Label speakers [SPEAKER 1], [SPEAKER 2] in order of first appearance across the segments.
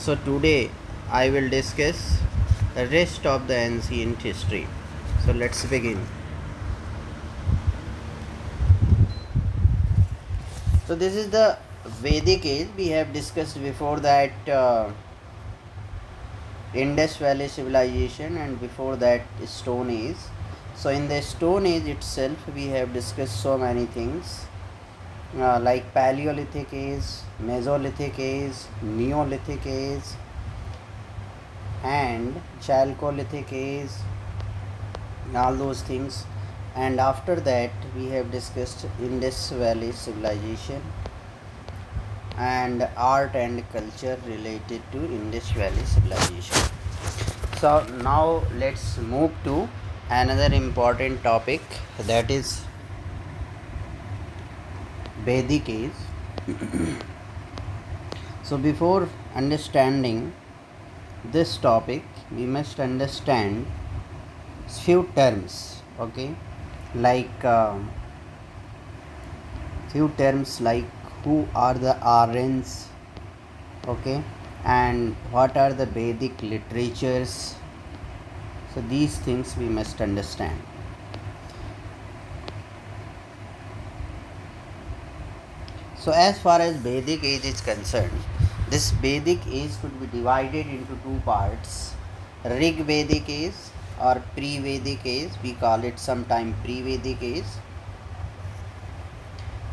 [SPEAKER 1] So today I will discuss the rest of the ancient history. So let's begin. So this is the Vedic age. We have discussed before that Indus Valley civilization and before that Stone Age. So in the Stone Age itself we have discussed so many things like Paleolithic age, Mesolithic age, Neolithic age and Chalcolithic age, all those things. And after that we have discussed Indus Valley civilization and art and culture related to Indus Valley civilization. So now let's move to another important topic, that is Vedic age. So before understanding this topic we must understand few terms, okay, like few terms like who are the Aryans, okay, and what are the Vedic literatures. So these things we must understand. So as far as Vedic age is concerned, this Vedic age could be divided into two parts: Rig Vedic age or pre-Vedic age, we call it sometime pre-Vedic age,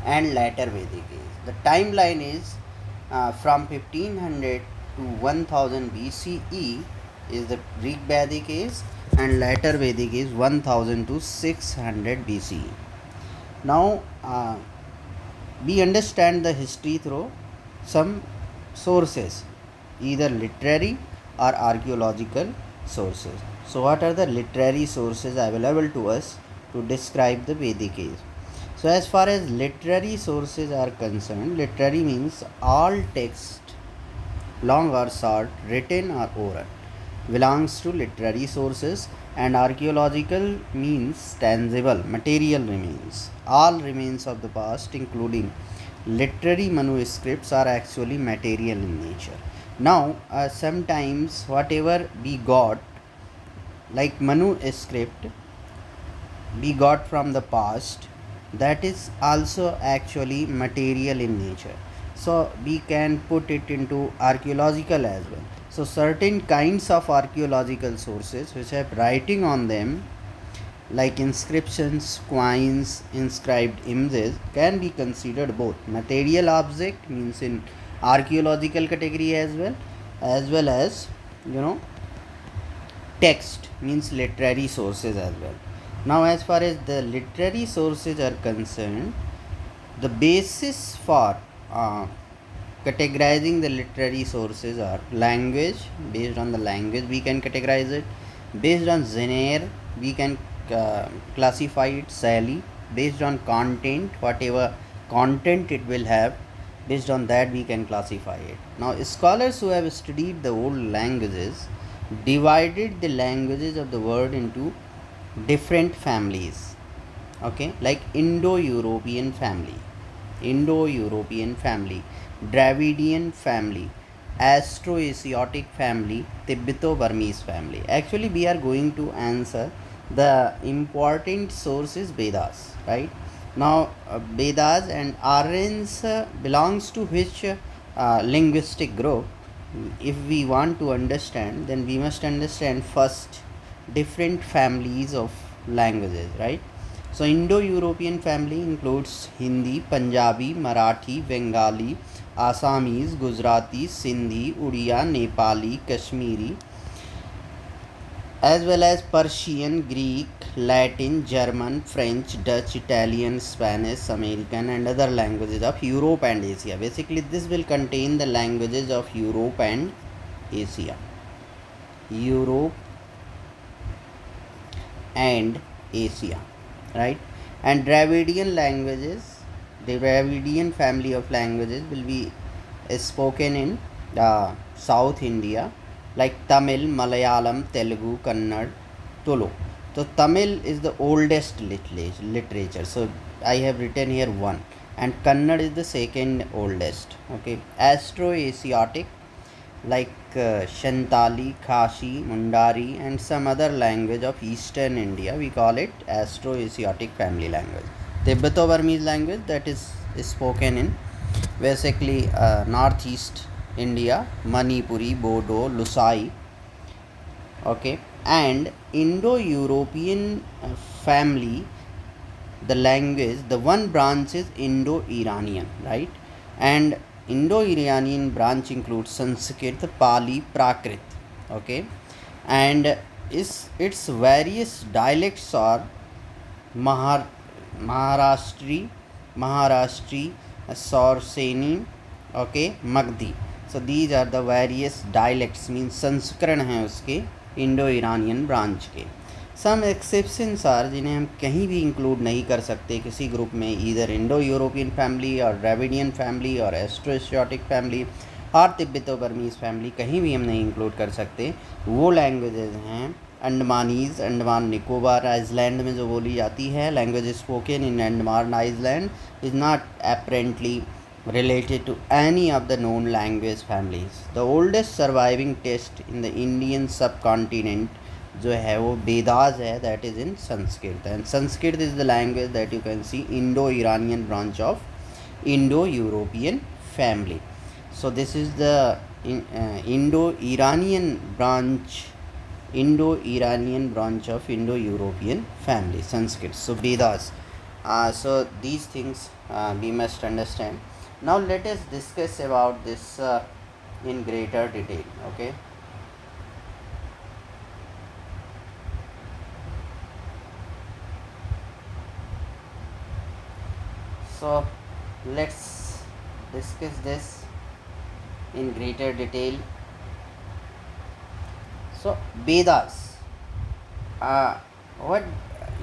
[SPEAKER 1] and later Vedic age. The timeline is from 1500 to 1000 BCE is the Rig Vedic age, and later Vedic is 1000 to 600 BCE. Now we understand the history through some sources, either literary or archaeological sources. So what are the literary sources available to us to describe the Vedic age? So as far as literary sources are concerned, literary means all text, long or short, written or oral, belongs to literary sources, and archaeological means tangible, material remains. All remains of the past, including literary manuscripts, are actually material in nature. Now, sometimes whatever we got, like manuscript, we got from the past, that is also actually material in nature. So we can put it into archaeological as well. So certain kinds of archaeological sources which have writing on them, like inscriptions, coins, inscribed images, can be considered both material object, means in archaeological category, as well as you know text, means literary sources as well. Now as far as the literary sources are concerned, the basis for categorizing the literary sources are language. Based on the language we can categorize it. Based on genre we can classify it Sally. Based on content, whatever content it will have, based on that we can classify it. Now scholars who have studied the old languages divided the languages of the world into different families, okay, like Indo-European family, Dravidian family, Austroasiatic family, Tibeto-Burmese family. Actually we are going to answer the important sources Vedas, right? Now Vedas and Aryans belongs to which linguistic group? If we want to understand, then we must understand first different families of languages, right? So Indo-European family includes Hindi, Punjabi, Marathi, Bengali, Assamese, Gujarati, Sindhi, Odia, Nepali, Kashmiri, as well as Persian, Greek, Latin, German, French, Dutch, Italian, Spanish, American, and other languages of Europe and Asia. Basically this will contain the languages of Europe and Asia. Europe and Asia, right? And Dravidian languages, the Dravidian family of languages will be spoken in South India, like Tamil, Malayalam, Telugu, Kannada, Tulu. So Tamil is the oldest literature. So I have written here one, and Kannada is the second oldest. Okay, Austroasiatic, like Shantali, Khashi, Mundari, and some other language of Eastern India. We call it Austro-Asiatic family language. Tibeto-Burmese language that is spoken in basically northeast India, Manipuri, Bodo, Lusai. Okay, and Indo-European family, the language, the one branch is Indo-Iranian, right? And Indo-Iranian branch includes Sanskrit, Pali, Prakrit. Okay, and its various dialects are Mahar, Maharashtri, Saurseni, okay, Magdi. So these are the various dialects, means संस्करण हैं उसके Indo Iranian branch के. सम exceptions are, जिन्हें हम कहीं भी include नहीं कर सकते किसी ग्रुप में, ईदर इंडो यूरोपियन फैमिली और द्रविडियन फैमिली और एस्ट्रो-एशियाटिक फैमिली और तिब्बतो बर्मीज़ फैमिली, कहीं भी हम नहीं इंक्लूड कर सकते. वो लैंग्वेजेस हैं अंडमानीज़, अंडमान निकोबार आइलैंड में जो बोली जाती है. Language spoken in Andaman island is not apparently related to any of the known language families. The oldest surviving text in the Indian subcontinent जो है वो वेदास है, that is in Sanskrit, and Sanskrit is the language that you can see Indo-Iranian branch of Indo-European family. So this is the Indo-Iranian branch of Indo-European family, Sanskrit. So Vedas. So these things we must understand. Now let us discuss about this in greater detail. Okay. So let's discuss this in greater detail. So Vedas, what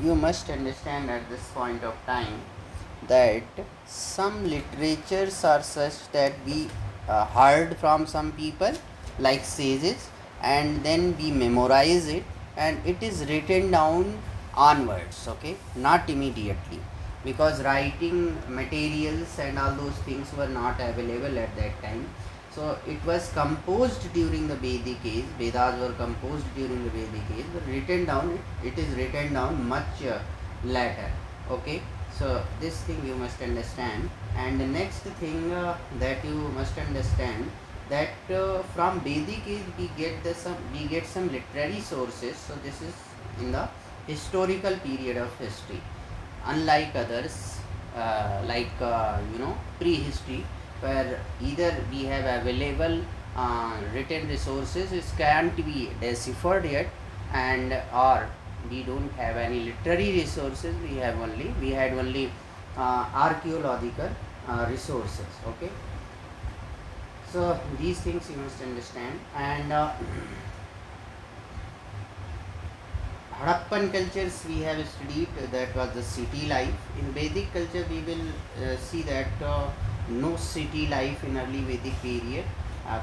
[SPEAKER 1] you must understand at this point of time, that some literatures are such that we heard from some people like sages, and then we memorize it and it is written down onwards. Okay, not immediately, because writing materials and all those things were not available at that time. So it was composed during the Vedic age. Vedas were composed during the Vedic age, but written down, it is written down much later. Okay, so this thing you must understand. And the next thing that you must understand, that from Vedic age we get some literary sources. So this is in the historical period of history, unlike others like prehistory, where either we have available written resources which can't be deciphered yet, and or we don't have any literary resources. We had only archaeological resources. Okay, so these things you must understand. And Harappan cultures we have studied, that was the city life. In Vedic culture we will see that no city life in early Vedic period.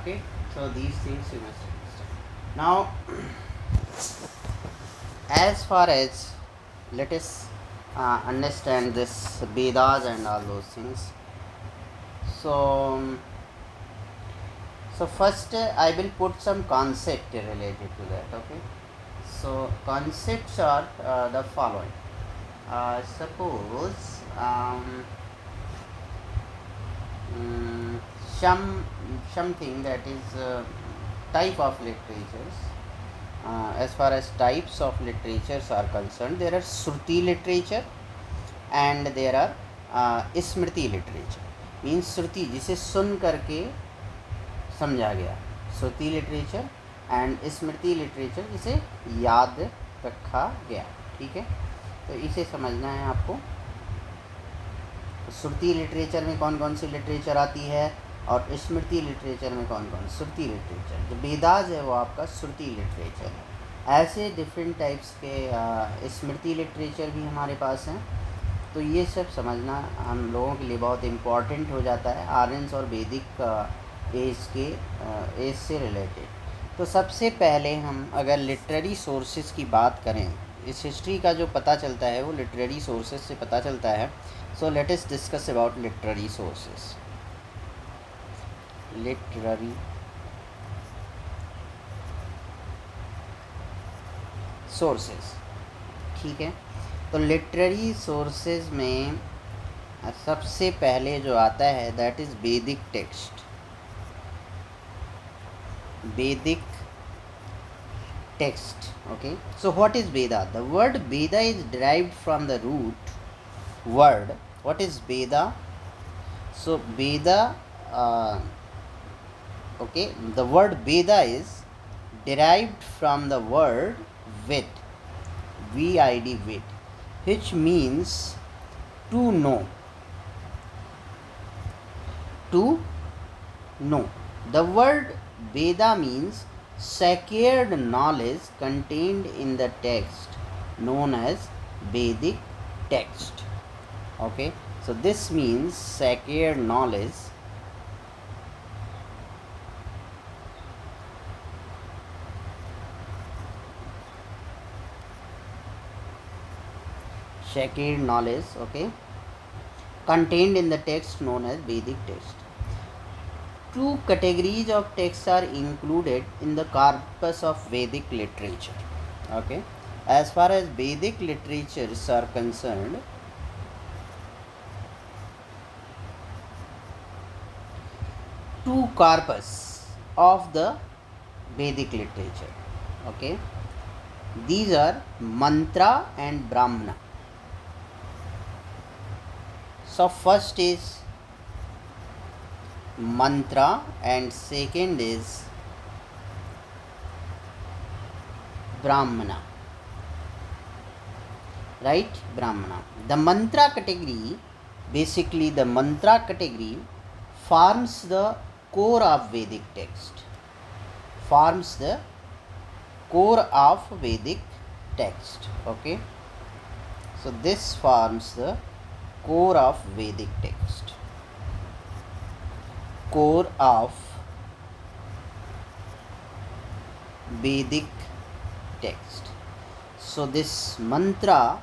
[SPEAKER 1] Okay, so these things you must understand. Now as far as, let us understand this Vedas and all those things. So first I will put some concept related to that. Okay, so concepts are the following. Suppose something that is type of literatures. As far as types of literatures are concerned, there are Shruti literature and there are Smriti literature. Means Shruti जिसे सुन करके समझा गया, Shruti literature, and Smriti literature जिसे याद रखा गया. ठीक है, तो इसे समझना है आपको. श्रुति लिटरेचर में कौन कौन सी लिटरेचर आती है और स्मृति लिटरेचर में कौन कौन. श्रुति लिटरेचर जो वेदास है वो आपका श्रुति लिटरेचर है. ऐसे डिफरेंट टाइप्स के स्मृति लिटरेचर भी हमारे पास हैं. तो ये सब समझना हम लोगों के लिए बहुत इम्पॉर्टेंट हो जाता है आर्यंस और वैदिक एज से रिलेटेड. तो सबसे पहले हम अगर लिटरेरी सोर्सेज की बात करें, इस हिस्ट्री का जो पता चलता है वो लिटरेरी सोर्सेज से पता चलता है. So let us discuss about literary sources. Literary sources, ठीक है। तो लिटरेरी सोर्सेज में सबसे पहले जो आता है दैट इज़ वैदिक टेक्स्ट, वैदिक text. Okay, so what is Veda? The word Veda is derived from the root word. What is Veda? So Veda, okay, the word Veda is derived from the word vid, vid, vid, which means to know, to know. The word Veda means sacred knowledge contained in the text known as Vedic text. Okay, so this means sacred knowledge, sacred knowledge, okay, contained in the text known as Vedic text. Two categories of texts are included in the corpus of Vedic literature. Okay, as far as Vedic literatures are concerned, two corpus of the Vedic literature. Okay, these are mantra and brahmana. So first is mantra and second is brahmana, right? Brahmana, the mantra category, basically the mantra category forms the core of Vedic text, forms the core of Vedic text. Okay, so this forms the core of Vedic text, core of Vedic text. So this mantra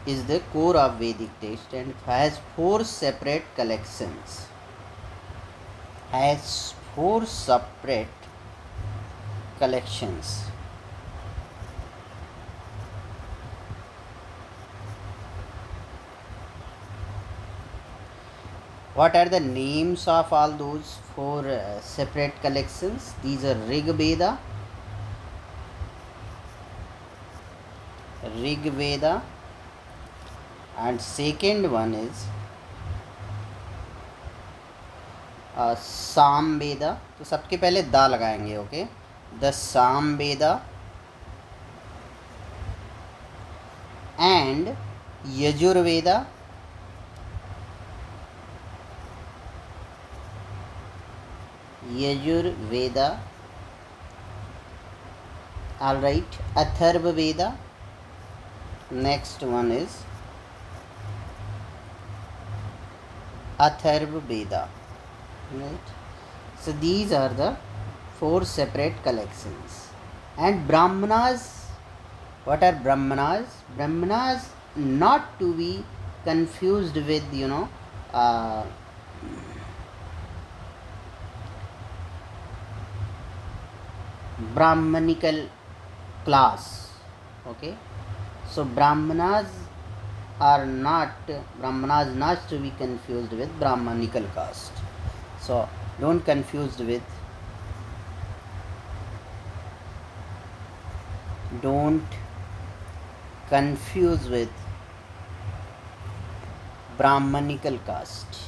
[SPEAKER 1] is the core of Vedic text and has four separate collections, has four separate collections. What are the names of all those four separate collections? These are Rig Veda, and second one is साम वेदा. तो सबके पहले दा लगाएंगे. Okay, the Sama Veda and Yajurveda, all right, Atharva Veda, next one is Atharva Veda, right? So these are the four separate collections. And Brahmanas, what are Brahmanas? Brahmanas not to be confused with Brahmanical class. Okay, so Brahmanas not to be confused with Brahmanical caste. So don't confuse with Brahmanical caste.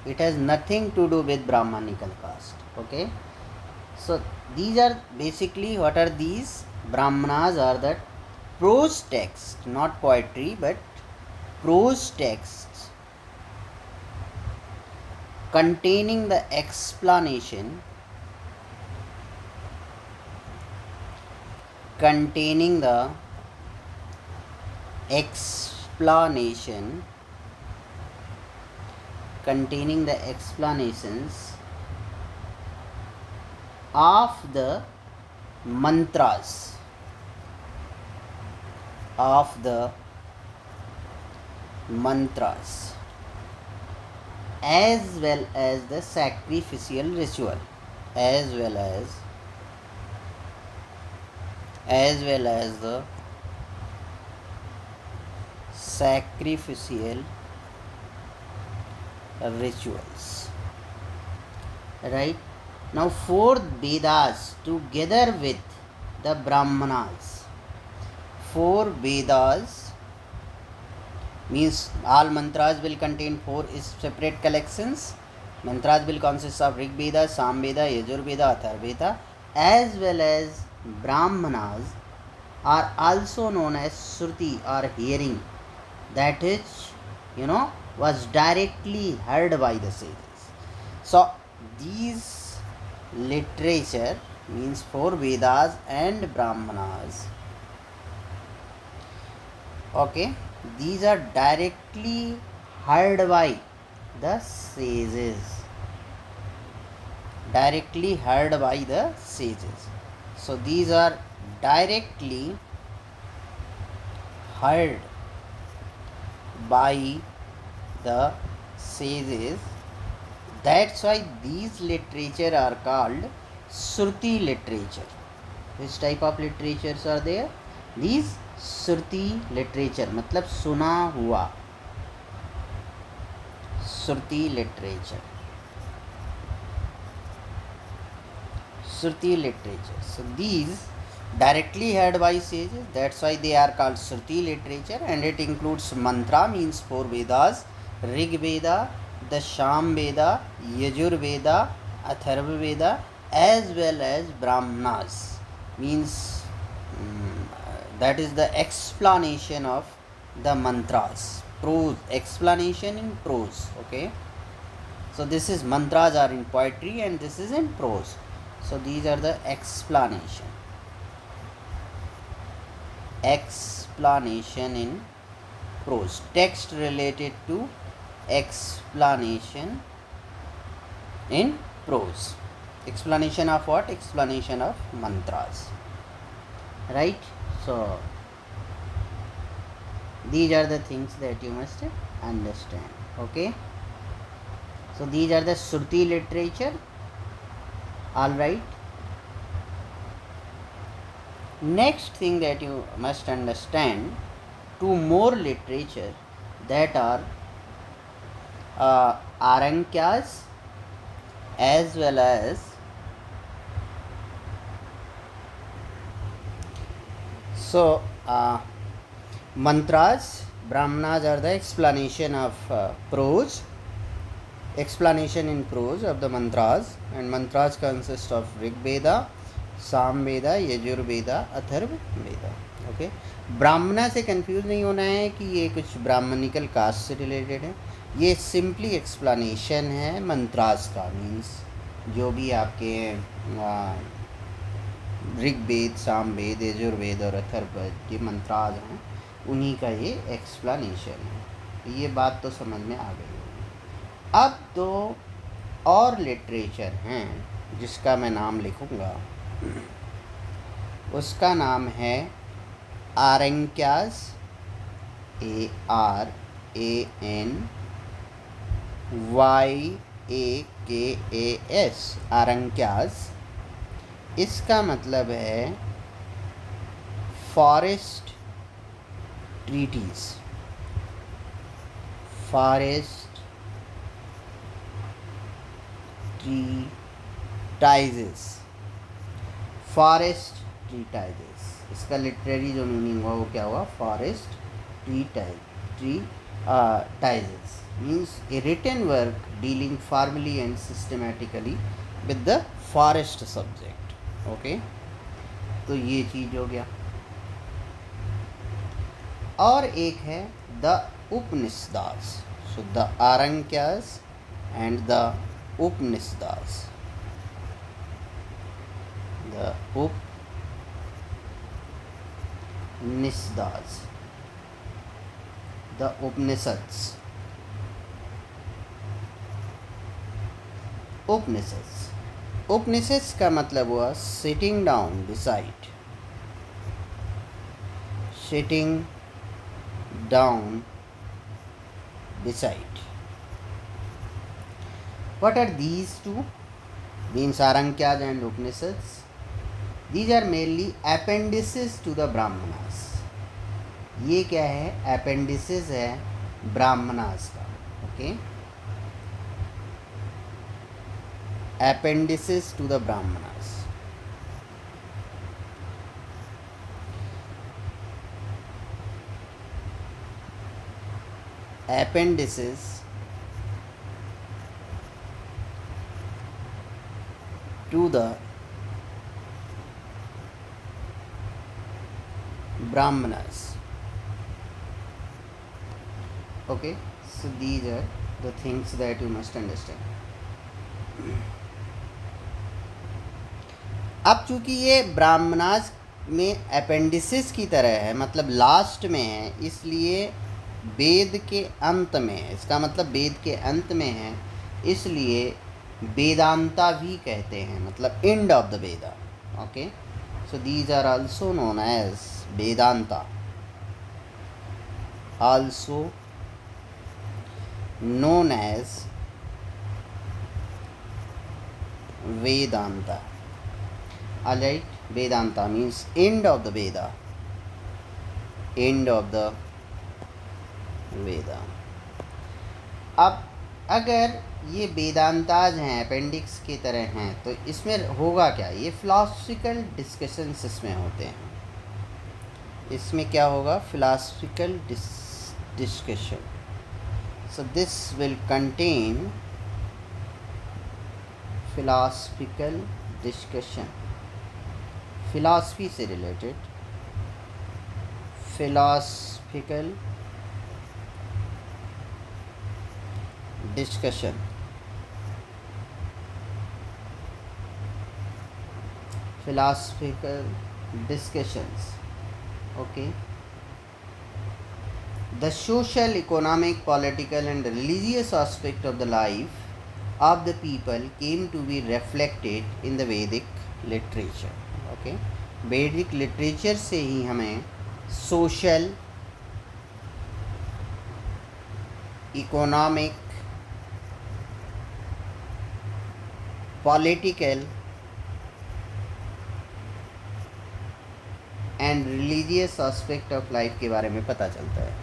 [SPEAKER 1] It has nothing to do with Brahmanical caste. Okay, so these are basically, what are these? Brahmanas are the prose texts, not poetry but prose texts containing the explanation containing the explanations of the mantras, mantras as well as the sacrificial ritual, as well as the sacrificial rituals, right? Now four Vedas together with the Brahmanas, four Vedas means all mantras will contain four separate collections. Mantras will consist of Rig Veda, Sam Veda, Yajur Veda, Athar Veda, as well as Brahmanas are also known as Shruti or hearing, that is, was directly heard by the sages. So these literature means four Vedas and Brahmanas. Okay, these are directly heard by the sages. Directly heard by the sages. So these are directly heard by the sages. That's why these literature are called Shruti literature. Which type of literatures are there? These Shruti literature मतलब सुना हुआ, Shruti literature, Shruti literature. So these directly heard by sages, that's why they are called Shruti literature, and it includes mantra means four Vedas, Rig Veda, the Sham Veda, Yajur Veda, Atharva Veda, as well as Brahmanas means that is the explanation of the mantras, prose, explanation in prose. Okay, so this is mantras are in poetry and this is in prose. So these are the explanation in prose, text related to explanation in prose. Explanation of what? Explanation of mantras, right? So these are the things that you must understand. Okay, so these are the Shruti literature. All right, next thing that you must understand, two more literature that are Arankyas as well as mantras. Brahmanas are the explanation of prose, explanation in prose of the mantras, and mantras consist of Rig Veda, Sam Veda, Yajur Veda, Atharva Veda. Okay, ब्राह्मणा से confuse नहीं होना है कि ये कुछ Brahminical cast से related है, ये सिंपली एक्सप्लेनेशन है मंत्रास का, मीन्स जो भी आपके ऋग्वेद, सामवेद, यजुर्वेद और अथर्ववेद ये मंत्रास हैं, उन्हीं का ये एक्सप्लेनेशन है। ये बात तो समझ में आ गई होगी। अब दो और लिटरेचर हैं जिसका मैं नाम लिखूँगा, उसका नाम है आरंक्यास, ARANYAKAS, आरंक्यास। इसका मतलब है forest treaties, forest treatises, forest treatises. इसका लिटरेरी जो मीनिंग हुआ वो क्या हुआ? Forest treatises means a written work dealing formally and systematically with the forest subject. Okay, तो ये चीज़ हो गया। और एक है the Upanishads. So the Aranyakas and the Upanishads, the Upanishads, the Upanishads. Upanishads, Upanishads का मतलब हुआ sitting down decide, sitting down beside. What are these two? Means Arankyas and Upanishads. These are merely appendices to the Brahmanas. ये क्या है? appendices है ब्राह्मणास का. Okay, appendices to the Brahmanas. Appendices to the Brahmanas. Okay, so these are the things that you must understand. अब चूंकि ये ब्राह्मणास में appendices की तरह है, मतलब लास्ट में है, इसलिए वेद के अंत में है. इसका मतलब वेद के अंत में है, इसलिए वेदांता भी कहते हैं, मतलब end of the Veda. Okay, so these are also known as Vedanta, also known as Vedanta. Alright, Vedanta means end of the Veda, end of the Veda. अब अगर ये वेदांताज हैं, अपेंडिक्स की तरह हैं, तो इसमें होगा क्या? ये फिलॉसफिकल डिस्कशंस इसमें होते हैं. इसमें क्या होगा? Philosophical discussion. So this will contain philosophical discussion, philosophy से related philosophical discussion. Philosophical discussions. Okay. The social, economic, political and religious aspect of the life of the people came to be reflected in the Vedic literature. Okay, Vedic literature से ही हमें social, economic, political and religious aspect of life के बारे में पता चलता है.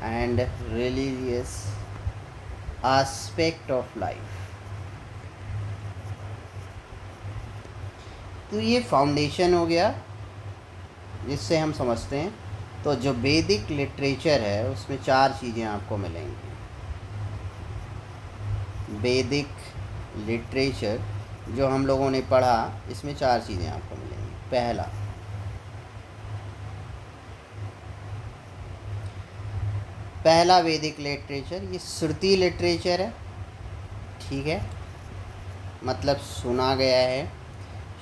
[SPEAKER 1] And religious aspect of life. तो ये फाउंडेशन हो गया जिससे हम समझते हैं. तो जो वैदिक लिटरेचर है उसमें 4 चीज़ें आपको मिलेंगी. वैदिक लिटरेचर जो हम लोगों ने पढ़ा, इसमें 4 चीज़ें आपको मिलेंगी. पहला वैदिक लिटरेचर ये श्रुति लिटरेचर है. ठीक है, मतलब सुना गया है,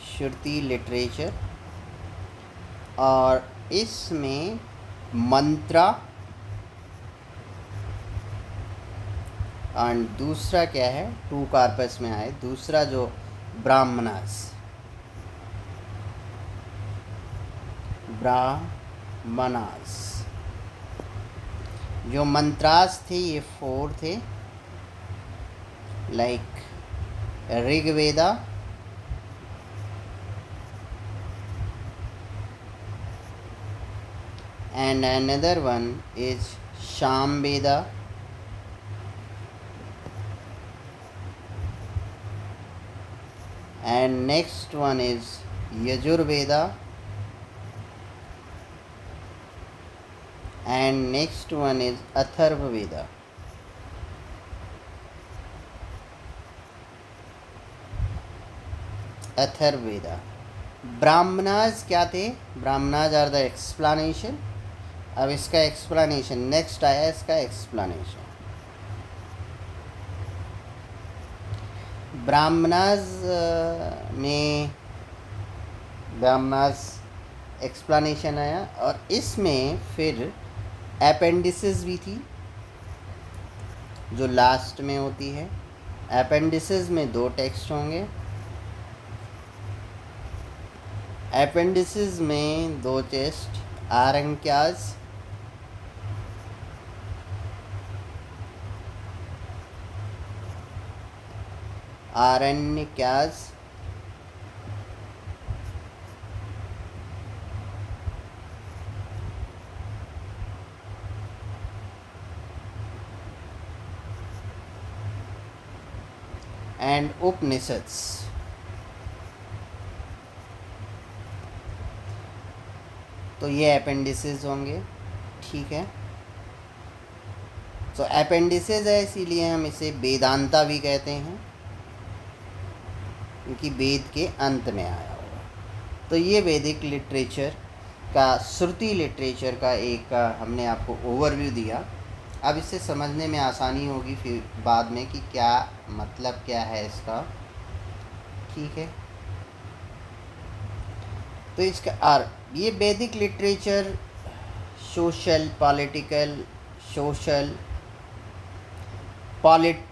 [SPEAKER 1] श्रुति लिटरेचर. और इसमें मंत्रा एंड दूसरा क्या है, 2 कार्पस में आए. दूसरा जो ब्राह्मणास जो मंत्रास थे ये 4 थे, like Rigveda, and another one is Samveda, and next one is Yajurveda, and next one is Atharvaveda. Atharvaveda. Brahmanas क्या थे? Brahmanas are the explanation. अब इसका एक्सप्लेनेशन नेक्स्ट आया, इसका एक्सप्लेनेशन. ब्राह्मणाज में ब्राह्मणाज एक्सप्लेनेशन आया, और इसमें फिर अपेंडिसेस भी थी जो लास्ट में होती है. अपेंडिसेस में 2 टेक्स्ट होंगे. अपेंडिसेस में 2 टेक्स्ट, आरंक्यास आरण्यकास, एंड उपनिषद्स। तो ये अपेंडिसेस होंगे, ठीक है। तो अपेंडिसेस है इसीलिए हम इसे वेदांता भी कहते हैं, क्योंकि वेद के अंत में आया होगा। तो ये वैदिक लिटरेचर का, श्रुति लिटरेचर का एक हमने आपको ओवरव्यू दिया। अब इसे समझने में आसानी होगी फिर बाद में कि क्या मतलब क्या है इसका, ठीक है। तो इसका ये वैदिक literature social, political, social,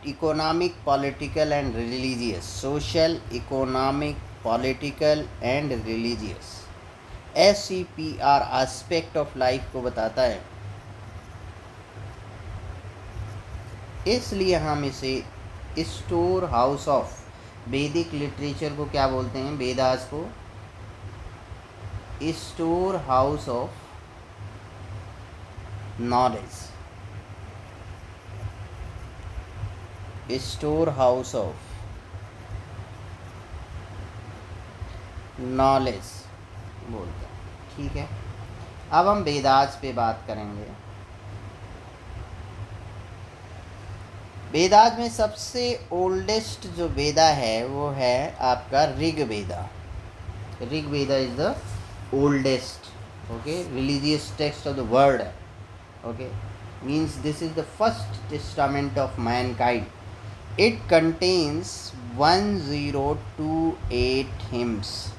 [SPEAKER 1] economic, political and religious, social, economic, political and religious, SEPR aspect of life को बताता है। इसलिए हम इसे स्टोर हाउस ऑफ, वैदिक लिटरेचर को क्या बोलते हैं, वेदास को store house of knowledge, store house of knowledge बोलते हैं, ठीक है। अब हम वेदास पे बात करेंगे। वेदास में सबसे ओल्डेस्ट जो वेदा है वो है आपका Rigveda. Rigveda is the oldest, okay, religious text of the world, okay, means this is the first testament of mankind. It contains 1028 hymns,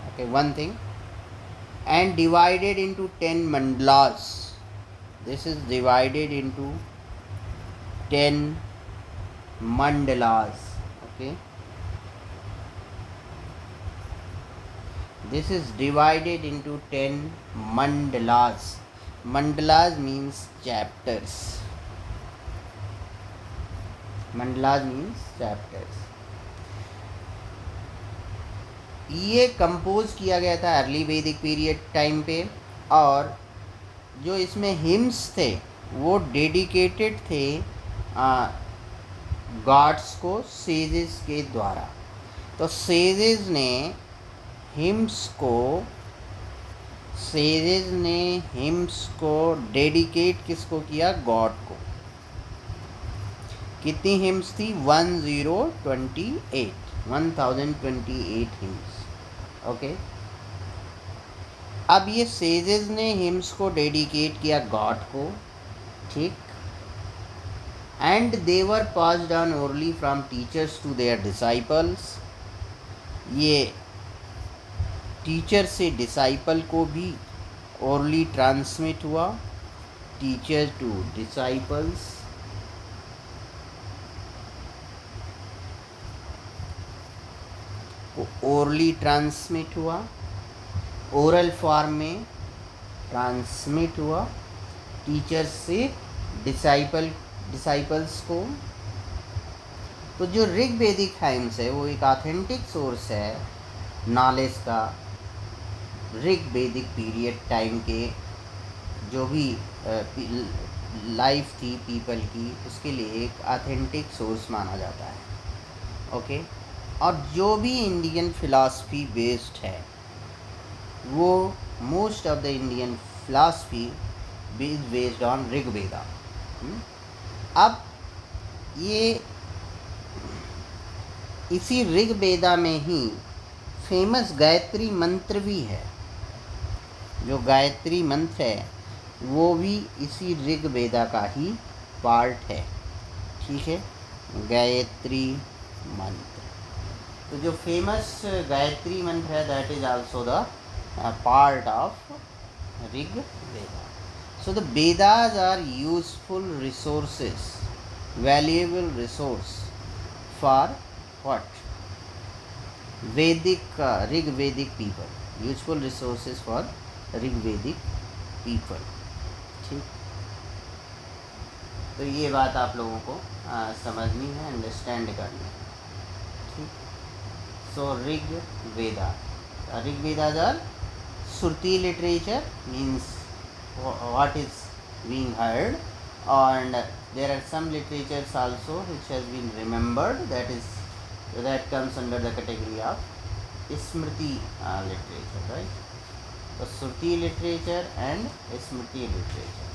[SPEAKER 1] okay, one thing, and divided into 10 mandalas. This is divided into 10 mandalas, okay. This is divided into 10 mandalas. Mandalas means chapters. Mandalas means chapters. ये compose किया गया था early वैदिक period time पे, और जो इसमें hymns थे वो डेडिकेटेड थे गॉड्स को, सेजेस के द्वारा। तो सेजेस ने हिम्स को डेडिकेट किसको किया, गॉड को। कितनी हिम्स थी, 1028 हिम्स, ओके। अब ये सेजेस ने हिम्स को डेडिकेट किया गॉड को, ठीक, and they were passed on orally from teachers to their disciples. ये टीचर से डिसाइपल को भी ओरली ट्रांसमिट हुआ, teacher to disciples. Orally transmit हुआ, ओरल फॉर्म में ट्रांसमिट हुआ टीचर से डिसाइपल्स को। तो जो ऋग्वेदिक हाइम्स है वो एक ऑथेंटिक सोर्स है नॉलेज का। ऋग्वेदिक पीरियड टाइम के जो भी लाइफ थी पीपल की, उसके लिए एक ऑथेंटिक सोर्स माना जाता है, ओके। और जो भी इंडियन फिलॉसफी बेस्ड है वो most of the Indian philosophy is based on Rigveda. अब ये इसी ऋग्वेदा में ही फेमस गायत्री मंत्र भी है। जो गायत्री मंत्र है वो भी इसी ऋग्वेदा का ही पार्ट है, ठीक है, गायत्री मंत्र। तो जो फेमस गायत्री मंत्र है that is also the part of Rigveda. So the Vedas are useful resources, valuable resource for what, Vedic Rigvedic people, useful resources for Rigvedic people, ठीक। तो ये बात आप लोगों को समझनी है, अंडरस्टैंड करनी है, ठीक। So Rig Veda, Rig Veda are Shruti literature, means what is being heard, and there are some literatures also which has been remembered, that comes under the category of smriti literature, right? So shruti literature and smriti literature.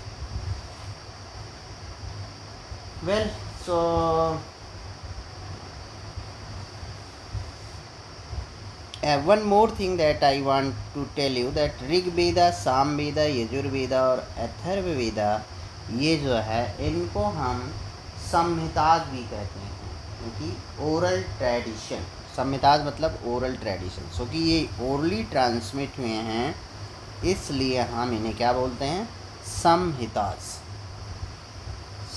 [SPEAKER 1] Well, so one more thing that I want to tell you, that Rig Veda, Sama Veda, Yajurveda और अथर्व वेदा, ये जो है इनको हम संहिताज भी कहते हैं, क्योंकि ओरल ट्रेडिशन, संहिताज मतलब ओरल ट्रेडिशन, सो कि ये ओरली ट्रांसमिट हुए हैं, इसलिए हम इन्हें क्या बोलते हैं, Samhitas.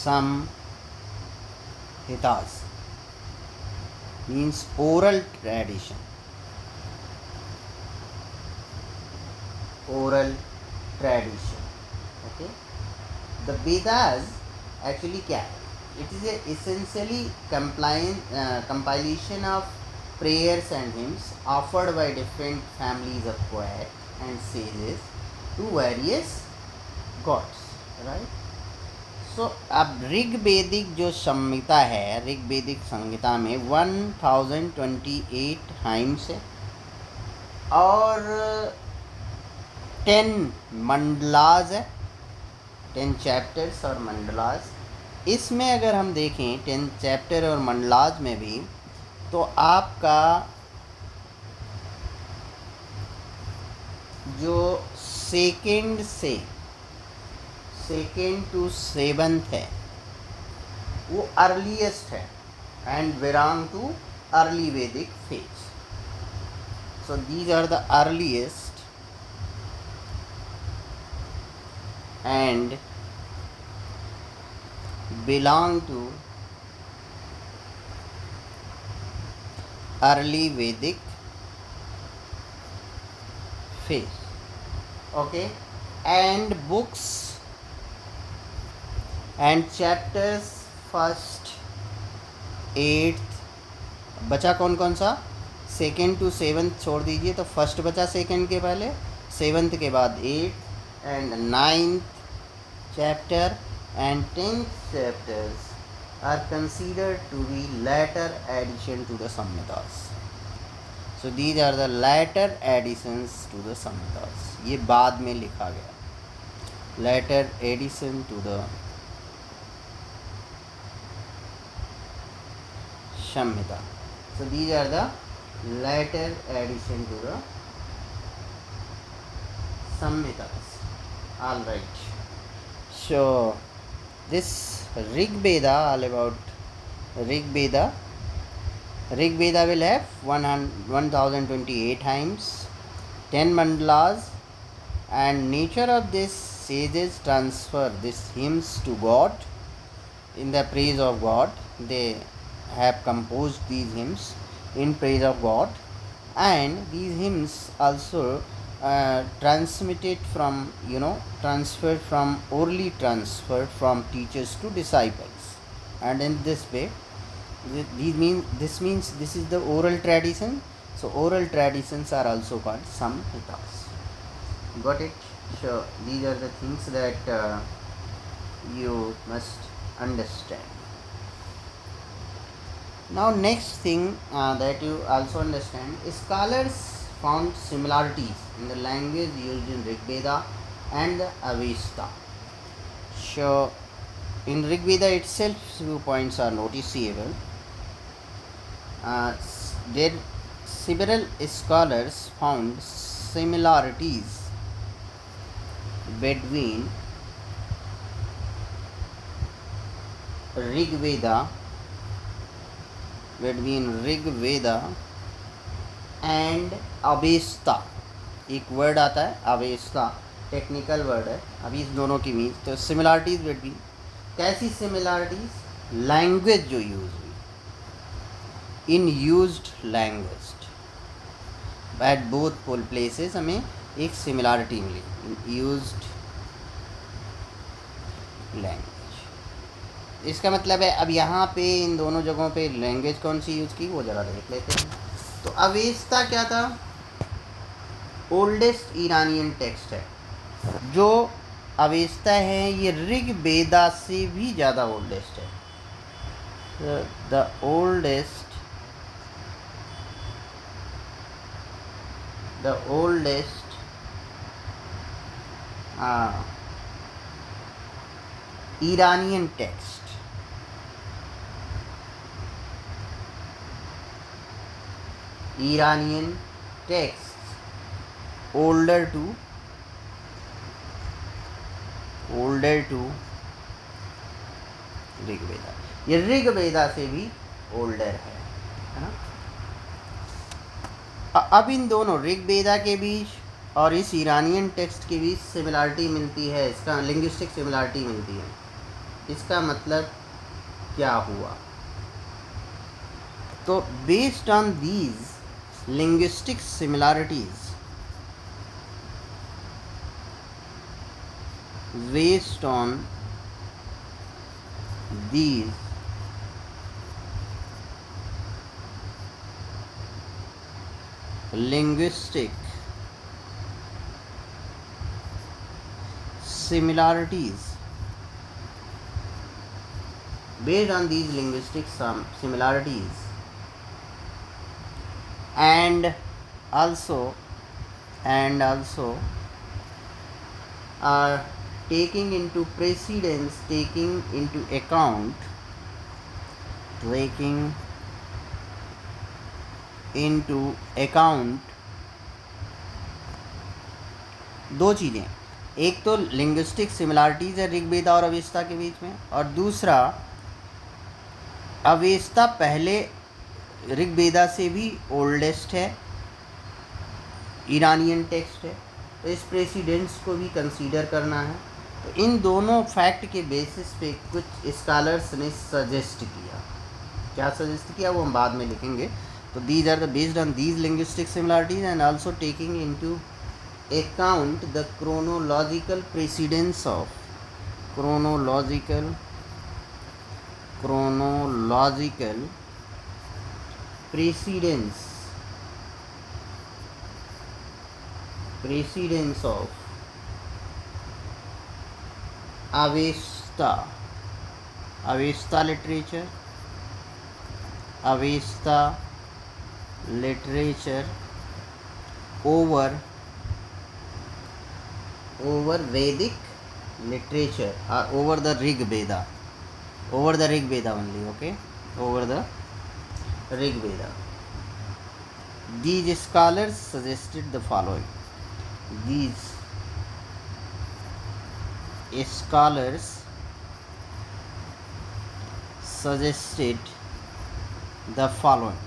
[SPEAKER 1] Samhitas means oral tradition, oral tradition, okay. The Vedas actually क्या है, it is a essentially compilation of prayers and hymns offered by different families of poets and sages to various gods, right? So अब ऋग्वेदिक जो संहिता है, ऋग्वेदिक संहिता में 1028 hymns है और 10 मंडलाज है, 10 chapters और मंडलाज। इसमें अगर हम देखें 10 चैप्टर और मंडलाज में भी, तो आपका जो सेकेंड टू सेवंथ है वो अर्लीस्ट है and belong to early Vedic phase. So these are the earliest and belong to early Vedic phase, okay. And books and chapters first 8th, बचा कौन कौन सा, सेकेंड टू सेवन्थ छोड़ दीजिए, तो फर्स्ट बचा सेकेंड के पहले, सेवन्थ के बाद 8th and 9th chapter and 10th chapters are considered to be later addition to the Samhitas. So these are the later additions to the Samhitas. ये बाद में लिखा गया, later addition to the Samhita. So these are the later addition to the Samhitas. All right. So this Rig Veda, all about Rig Veda. Rig Veda will have 1028 hymns, 10 mandalas, and nature of this sages transfer these hymns to God in the praise of God. They have composed these hymns in praise of God, and these hymns also transmitted from, transferred from, orally transferred from teachers to disciples, and in this way this means this is the oral tradition. So oral traditions are also called samhitas. Got it? So these are the things that you must understand. Now next thing that you also understand, scholars found similarities in the language used in Rig Veda and the Avesta. So in Rig Veda itself, few points are noticeable. There several scholars found similarities between Rig Veda and Avesta. एक word आता है Avesta, technical word है, अभी इस दोनों की means, तो similarities between, कैसी सिमिलरिटीज़, लैंग्वेज जो यूज हुई, in used language at both places हमें एक सिमिलरिटी मिली इन यूज्ड लैंग्वेज। इसका मतलब है अब यहाँ पे इन दोनों जगहों पे लैंग्वेज कौन सी यूज़ की वो ज़रा देख लेते हैं। तो अवेस्ता क्या था, ओल्डेस्ट ईरानियन टेक्स्ट है। जो अवेस्ता है ये ऋग वेदा से भी ज़्यादा ओल्डेस्ट है। The oldest Iranian text. Iranian texts older to Rigveda, ये ऋग्वेदा से भी ओल्डर है ना। अब इन दोनों ऋग्वेदा के बीच और इस ईरानियन टेक्स्ट के बीच सिमिलरिटी मिलती है, इसका लिंग्विस्टिक सिमिलरिटी मिलती है। इसका मतलब क्या हुआ, तो based on these linguistic similarities, based on these linguistic similarities, based on these linguistic similarities and also are taking into precedence, taking into account दो चीज़ें, एक तो लिंग्विस्टिक सिमिलरिटीज़ है ऋग्वेदा और अवेस्ता के बीच में, और दूसरा अवेस्ता पहले ऋग्वेदा से भी ओल्डेस्ट है, ईरानियन टेक्स्ट है, तो इस प्रेसिडेंस को भी कंसीडर करना है। तो इन दोनों फैक्ट के बेसिस पे कुछ स्कॉलर्स ने सजेस्ट किया, क्या सजेस्ट किया वो हम बाद में लिखेंगे। तो these are the based on these linguistic similarities and also taking into account the chronological precedence of precedence of Avesta literature over Vedic literature, or over the Rig Veda only, okay, over the Rig Veda. These scholars suggested the following. These scholars suggested the following.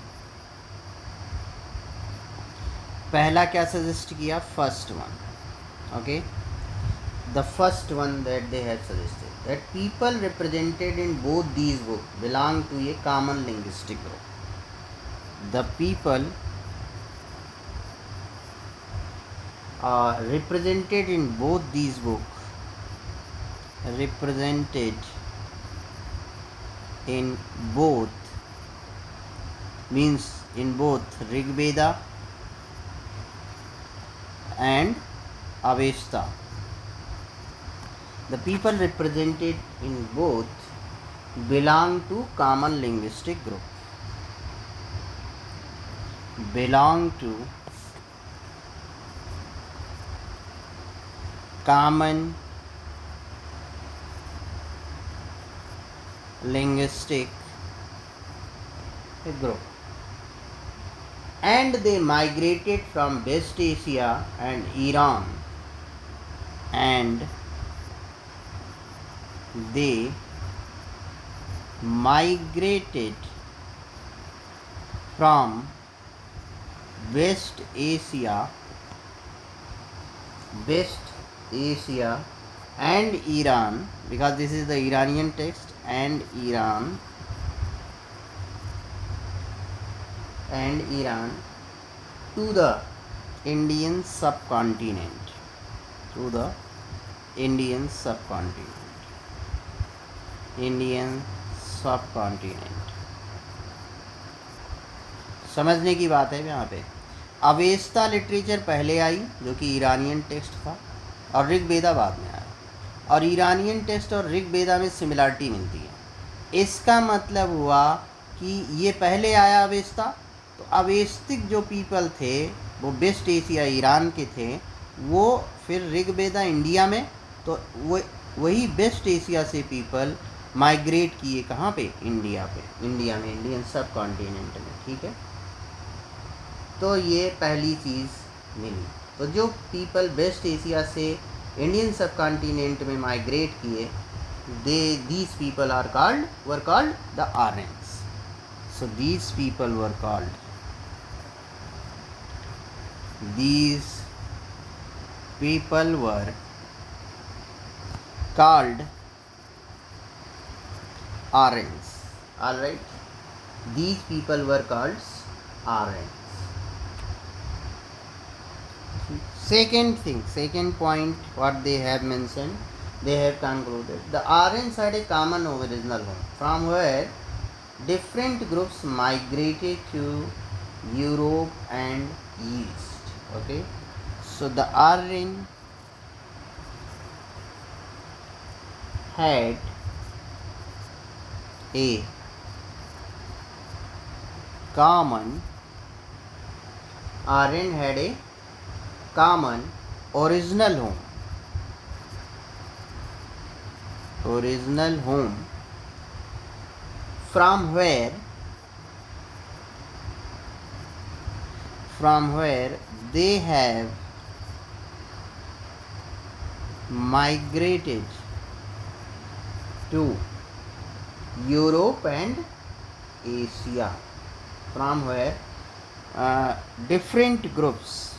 [SPEAKER 1] पहला क्या suggest किया, first one, okay, the first one that they had suggested, that people represented in both these books belong to a common linguistic group. The people represented in both these books, means in both Rig Veda and Avesta. The people represented in both belong to common linguistic group. Belong to common linguistic group, and they migrated from West Asia and Iran, and they migrated from West Asia and Iran, because this is the Iranian text, and Iran to the Indian subcontinent. Indian सब continent. समझने की बात है यहाँ पे। Avesta literature पहले आई जो कि ईरानियन टेक्स्ट था, और ऋग्वेदा बाद में आया, और ईरानियन टेक्स्ट और ऋग्वेदा में सिमिलरिटी मिलती है। इसका मतलब हुआ कि ये पहले आया अवेस्ता, तो अवेस्तिक जो पीपल थे वो वेस्ट एशिया ईरान के थे, वो फिर ऋग्वेदा इंडिया में, तो वो वही वेस्ट एशिया से पीपल माइग्रेट किए कहाँ पे, इंडिया पे, इंडिया में, इंडियन सब कॉन्टिनेंट में, ठीक है। तो ये पहली चीज़ मिली। तो जो पीपल वेस्ट एशिया से इंडियन सब कॉन्टिनेंट में माइग्रेट किए, these people were called the Aryans. So these people were called Aryans. All right, these people were called Aryans. Second point, what they have mentioned, they have concluded the Aryans had a common original home from where different groups migrated to Europe and East. Okay, so the Aryan had a common original home from where they have migrated to Europe and Asia, from where different groups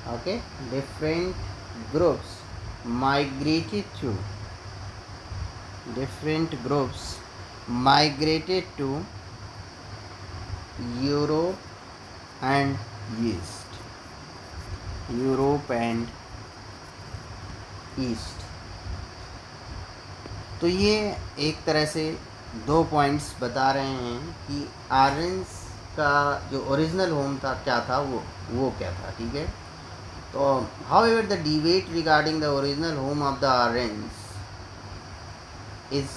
[SPEAKER 1] okay, different groups migrated to Europe and East. तो ये एक तरह से दो points बता रहे हैं कि आर्यंस का जो ओरिजिनल होम था क्या था, वो क्या था, ठीक है। तो however the debate regarding the original home of the Aryans is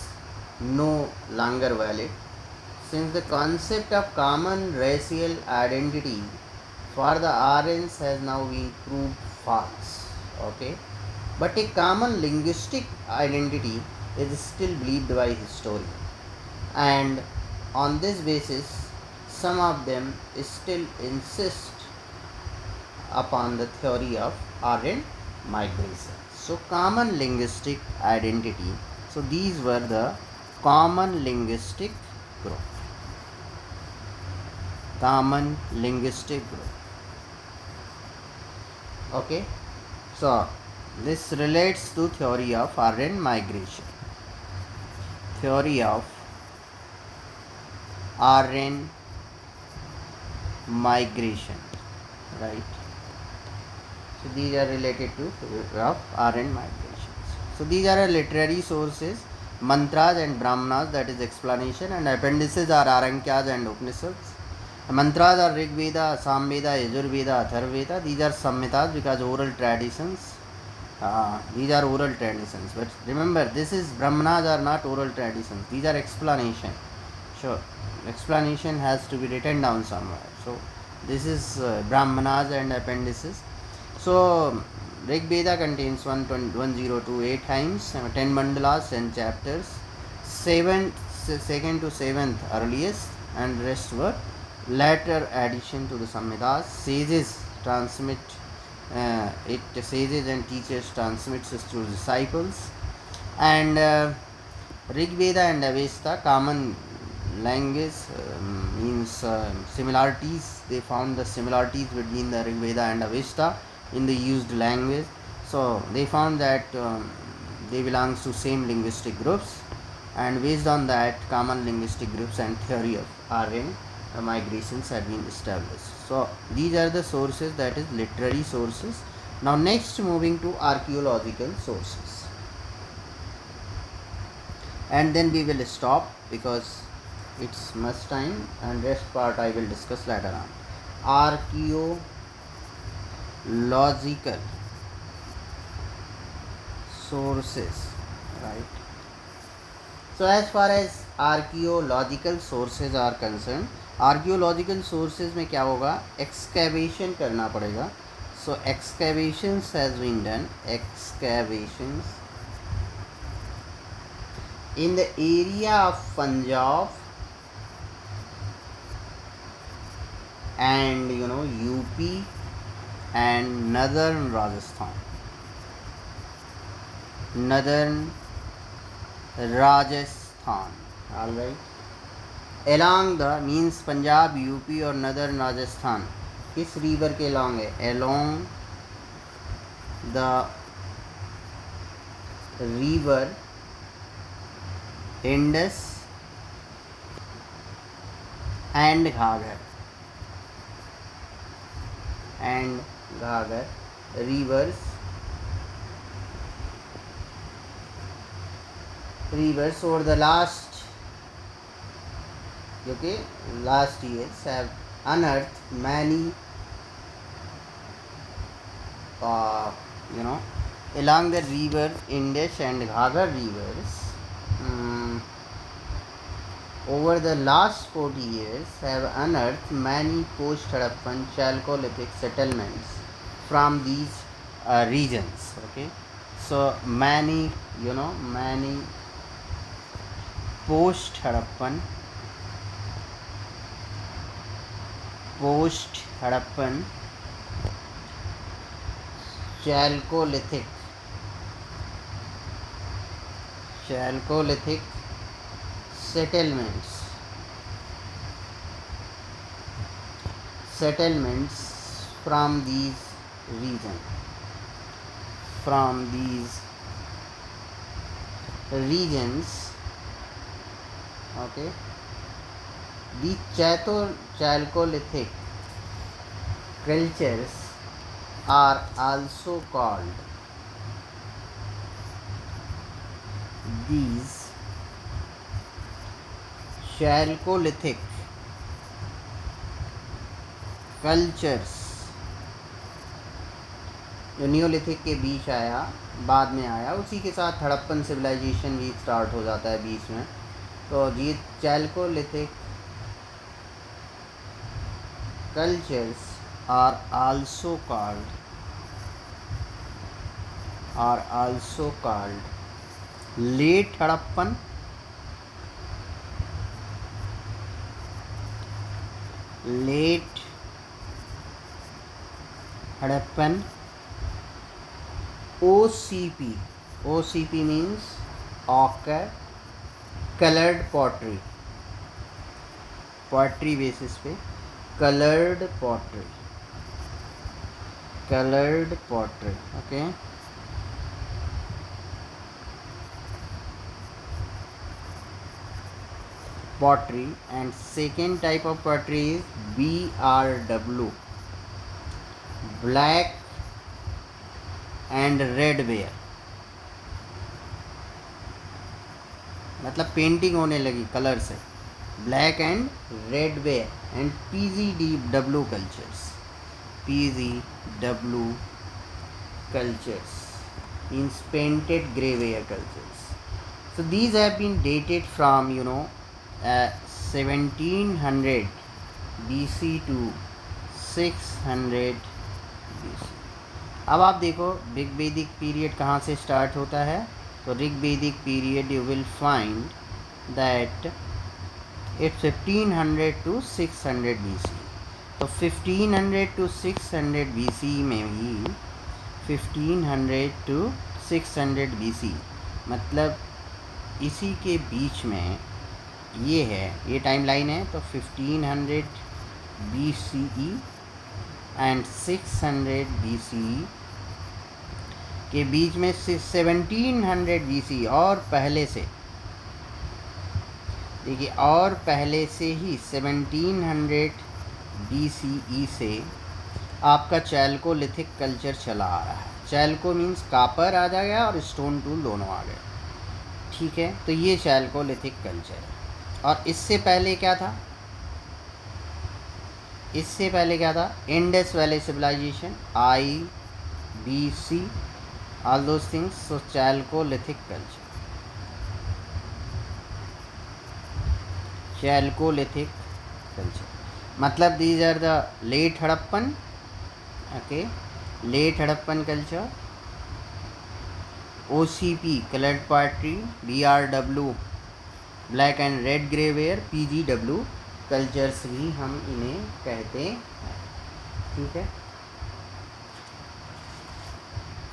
[SPEAKER 1] no longer valid, since the concept of common racial identity for the Aryans has now been proved false. Okay, but a common linguistic identity is still believed by historians, and on this basis some of them still insist upon the theory of Aryan migration. So common linguistic identity, so these were the common linguistic group. Okay, so this relates to theory of Aryan migration. Right. So these are related to of Aryan migrations. So these are literary sources: mantras and brahmanas, that is explanation, and appendices are Arankyas and Upanishads. Mantras are Rig Veda, Samveda, Yajurveda, Atharvaveda. These are samhitas because oral traditions. These are oral traditions. But remember, this is brahmanas are not oral traditions. These are explanation. Sure, explanation has to be written down somewhere. So this is brahmanas and appendices. So Rig Veda contains 1028 hymns, 10 mandalas, 10 chapters, 2nd to 7th earliest, and rest were later addition to the Samhitas. Sages transmit sages and teachers transmits it to disciples. And Rig Veda and Avesta common language means similarities. They found the similarities between the Rig Veda and Avesta in the used language. So they found that they belongs to same linguistic groups, and based on that common linguistic groups and theory of Aryan migrations have been established. So these are the sources, that is literary sources. Now next, moving to archaeological sources, and then we will stop because it's much time, and rest part I will discuss later on. Archaeological sources, right? So as far as archaeological sources are concerned, archaeological sources में क्या होगा, excavation करना पड़ेगा. So excavations has been done, excavations in the area of Punjab and UP and northern Rajasthan. Alright. Along the means Punjab, UP और northern Rajasthan किस river के along है? Along the river Indus and Ghaggar rivers over the last years have unearthed many along the river Indus and Ghaggar rivers over the last 40 years have unearthed many post-Harappan Chalcolithic settlements from these regions. Okay, so many post-Harappan Chalcolithic settlements from these regions. Okay, the Chalcolithic cultures are also called these Chalcolithic cultures. जो Neolithic के बीच आया, बाद में आया, उसी के साथ Harappan civilisation भी स्टार्ट हो जाता है बीच में. तो ये Chalcolithic cultures are also called late Harappan, OCP means ochre colored pottery basis पे colored pottery. Okay, pottery. And second type of pottery is BRW, black and red ware. मतलब पेंटिंग होने लगी कलर से, black and red ware. And PZW cultures means painted grey ware cultures. So these have been dated from 1700 BC to 600 BC. अब आप देखो ऋग वैदिक period कहाँ से स्टार्ट होता है. तो ऋग वैदिक period you will find that it's 1500 to 600 BC. तो 1500 to 600 BC में ही 1500 to 600 BC मतलब इसी के बीच में ये टाइम लाइन है. तो 1500 BCE एंड 600 BCE के बीच में 1700 BC और पहले से देखिए, और पहले से ही 1700 BCE से आपका चैल्कोलिथिक कल्चर चला आ रहा है। चैल्को मीन्स कापर आ जाएगा और स्टोन टूल दोनों आ गए, ठीक है। तो ये चैल्कोलिथिक कल्चर है। और इससे पहले क्या था? इससे पहले क्या था? Indus valley civilisation, IBC, all those things. So chalcolithic culture, chalcolithic culture मतलब these are the late Harappan, okay, late Harappan culture, OCP coloured pottery, BRW black and red greyware, PGW cultures भी हम इन्हें कहते हैं, ठीक है।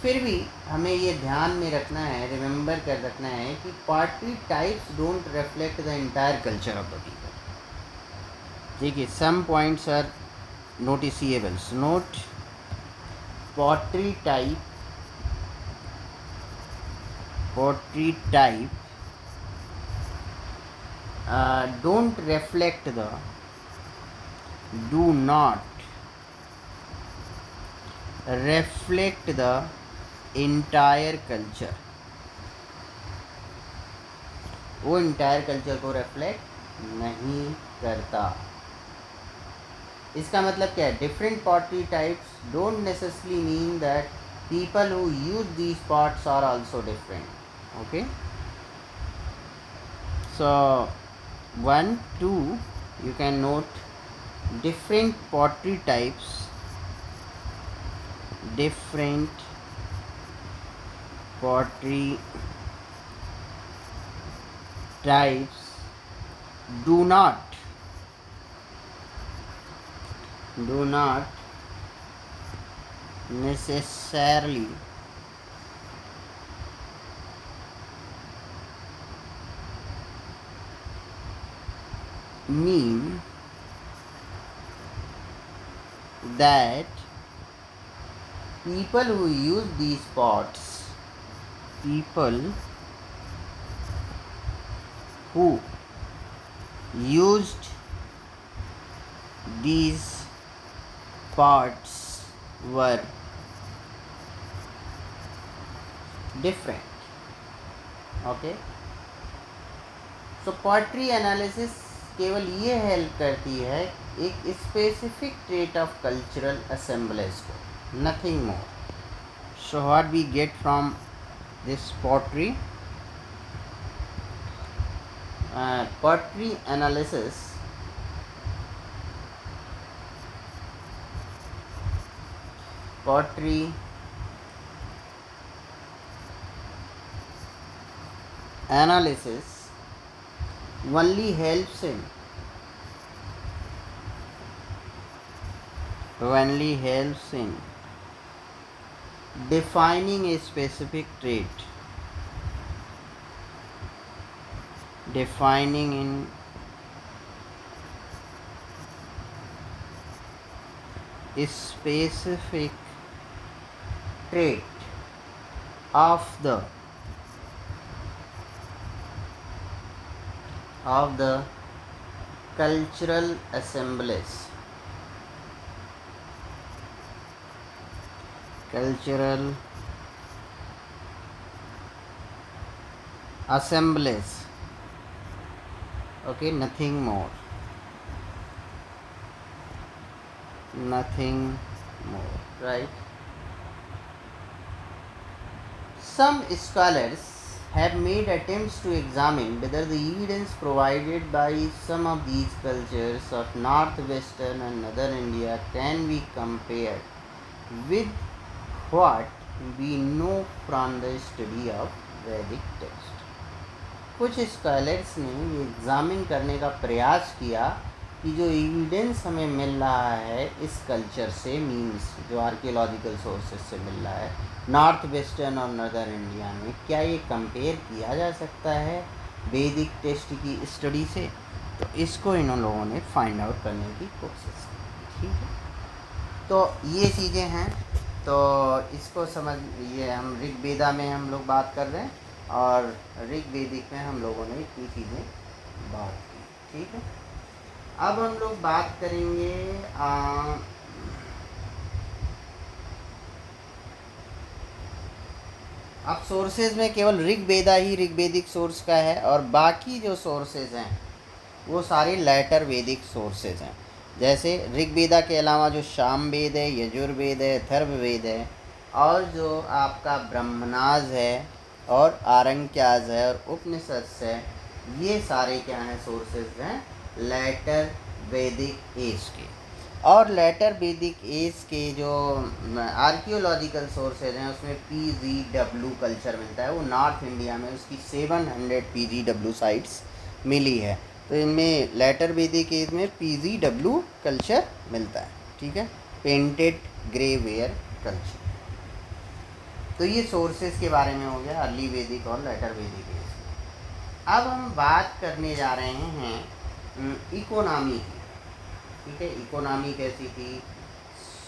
[SPEAKER 1] फिर भी हमें ये ध्यान में रखना है, रिमेंबर कर रखना है कि pottery types don't reflect the entire culture of the people, ठीक है। Some points are noticeables. Note, pottery type don't reflect the, do not reflect the entire culture, वो इंटायर कल्चर को रिफ्लेक्ट नहीं करता। इसका मतलब क्या है? Different pottery types don't necessarily mean that people who use these pots are also different, okay. So 1 2 you can note different pottery types, different pottery types do not necessarily mean that people who use these pots, people who used these pots were different, okay। So pottery analysis केवल ये help करती है एक specific trait of cultural assemblage को, nothing more. So what we get from this pottery? Pottery analysis only helps in defining a specific trait, defining in a specific trait of the cultural assemblage, okay, nothing more, right? Some scholars have made attempts to examine whether the evidence provided by some of these cultures of northwestern and northern India can be compared with what we know from the study of Vedic text. कुछ scholars ने ये examine करने का प्रयास किया कि जो evidence हमें मिल रहा है इस कल्चर से, मीन्स जो आर्कियोलॉजिकल सोर्सेज से मिल रहा है नॉर्थ वेस्टर्न और नॉर्दर्न इंडिया में, क्या ये कंपेयर किया जा सकता है वैदिक टेक्स्ट की स्टडी से? तो इसको इन लोगों ने फाइंड आउट करने की कोशिश की, ठीक है। तो ये चीज़ें हैं, तो इसको समझिए। हम ऋग्वेदा में हम लोग बात कर रहे हैं और ऋग्वेदिक में हम लोगों ने ये चीज़ें बात की, ठीक है। अब हम लोग बात करेंगे अब सोर्सेज में केवल ऋग्वेदा ही ऋग्वेदिक सोर्स का है, और बाकी जो सोर्सेज हैं वो सारे लेटर वैदिक सोर्सेज हैं। जैसे ऋग्वेदा के अलावा जो सामवेद है, यजुर्वेद है, अथर्ववेद है, और जो आपका ब्रह्मनाज है और आरंक्याज है और उपनिषद है, ये सारे क्या हैं, सोर्सेज हैं लेटर वैदिक एज के। और लेटर वैदिक एज के जो आर्कियोलॉजिकल सोर्सेज हैं उसमें PGW कल्चर मिलता है। वो नॉर्थ इंडिया में उसकी 700 PGW साइट्स मिली है। तो इनमें लेटर वैदिक एज में PGW कल्चर मिलता है, ठीक है, पेंटेड ग्रे वेयर कल्चर। तो ये सोर्सेज के बारे में हो गया अर्ली वैदिक और लेटर वैदिक एज। अब हम बात करने जा रहे हैं इकोनॉमी की, ठीक है। इकोनॉमी कैसी थी,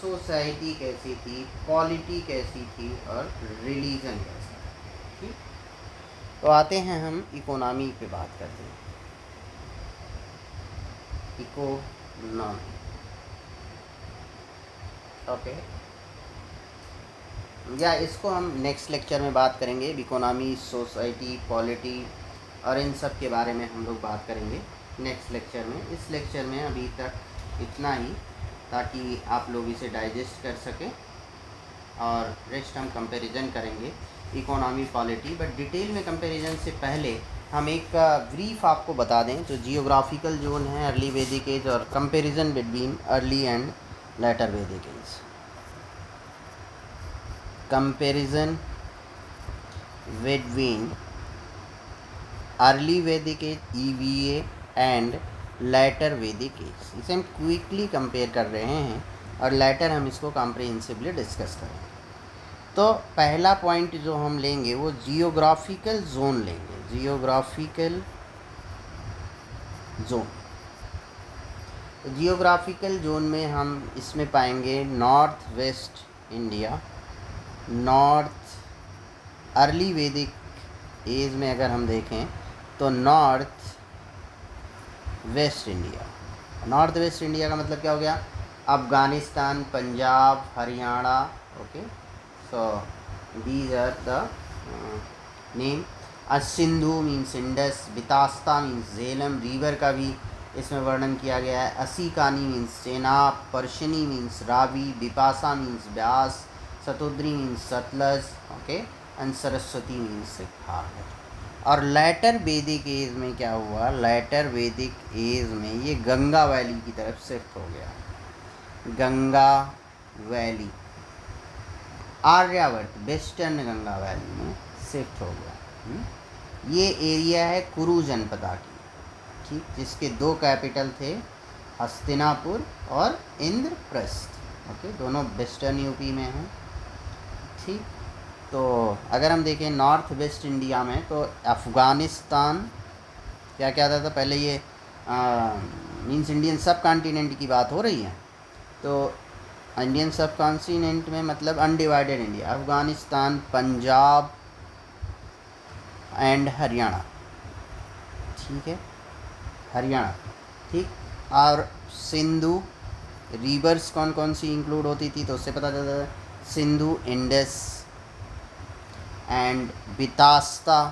[SPEAKER 1] सोसाइटी कैसी थी, पॉलिटी कैसी थी, और रिलीजन कैसा था, ठीक। तो आते हैं हम इकोनॉमी पे बात करते हैं। इकोनॉमी, ओके, या इसको हम नेक्स्ट लेक्चर में बात करेंगे। इकोनॉमी, सोसाइटी, पॉलिटी और इन सब के बारे में हम लोग बात करेंगे नेक्स्ट लेक्चर में। इस लेक्चर में अभी तक इतना ही, ताकि आप लोग इसे डाइजेस्ट कर सकें, और रेस्ट हम कंपैरिजन करेंगे इकोनॉमी, पॉलिटी। बट डिटेल में कंपैरिजन से पहले हम एक ब्रीफ आपको बता दें। जो जियोग्राफिकल जोन है अर्ली वैदिक एज, और comparison between early and later वैदिक एज। कंपैरिजन बिटवीन अर्ली वैदिक एज EVA एंड लेटर वैदिक एज, इसे हम क्विकली कंपेयर कर रहे हैं, और लेटर हम इसको कॉम्प्रिहेंसिवली डिस्कस करेंगे। तो पहला पॉइंट जो हम लेंगे वो जियोग्राफिकल जोन लेंगे। जियोग्राफिकल जोन, तो जियोग्राफिकल जोन में हम इसमें पाएंगे north west India. North early वैदिक एज में अगर हम देखें तो north west India. North west India का मतलब क्या हो गया, Afghanistan, Punjab, Haryana, okay. So these are the name. Sindhu means Indus, Vitasta means Jhelum river का भी इसमें वर्णन किया गया है। Asikni means Chenab, Parushni means Ravi, Vipasha means Beas, Shutudri means Sutlej, okay, and Saraswati means Ghaggar. और लेटर वैदिक एज में क्या हुआ, लेटर वैदिक एज में ये गंगा वैली की तरफ शिफ्ट हो गया। Ganga valley, Aryavarta, western Ganga valley में शिफ्ट हो गया। ये एरिया है कुरु जनपदा की, ठीक, जिसके दो कैपिटल थे, हस्तिनापुर और इंद्रप्रस्थ, ओके, दोनों वेस्टर्न यूपी में हैं, ठीक। तो अगर हम देखें नॉर्थ वेस्ट इंडिया में, तो अफ़गानिस्तान क्या क्या था पहले, ये मीन्स इंडियन सब कॉन्टिनेंट की बात हो रही है। तो इंडियन सब कॉन्टिनेंट में मतलब undivided India, Afghanistan, Punjab and Haryana, ठीक है, हरियाणा, ठीक। और सिंधु रिवर्स कौन कौन सी इंक्लूड होती थी, तो उससे पता चलता है, सिंधु, इंडस एंड बितास्ता।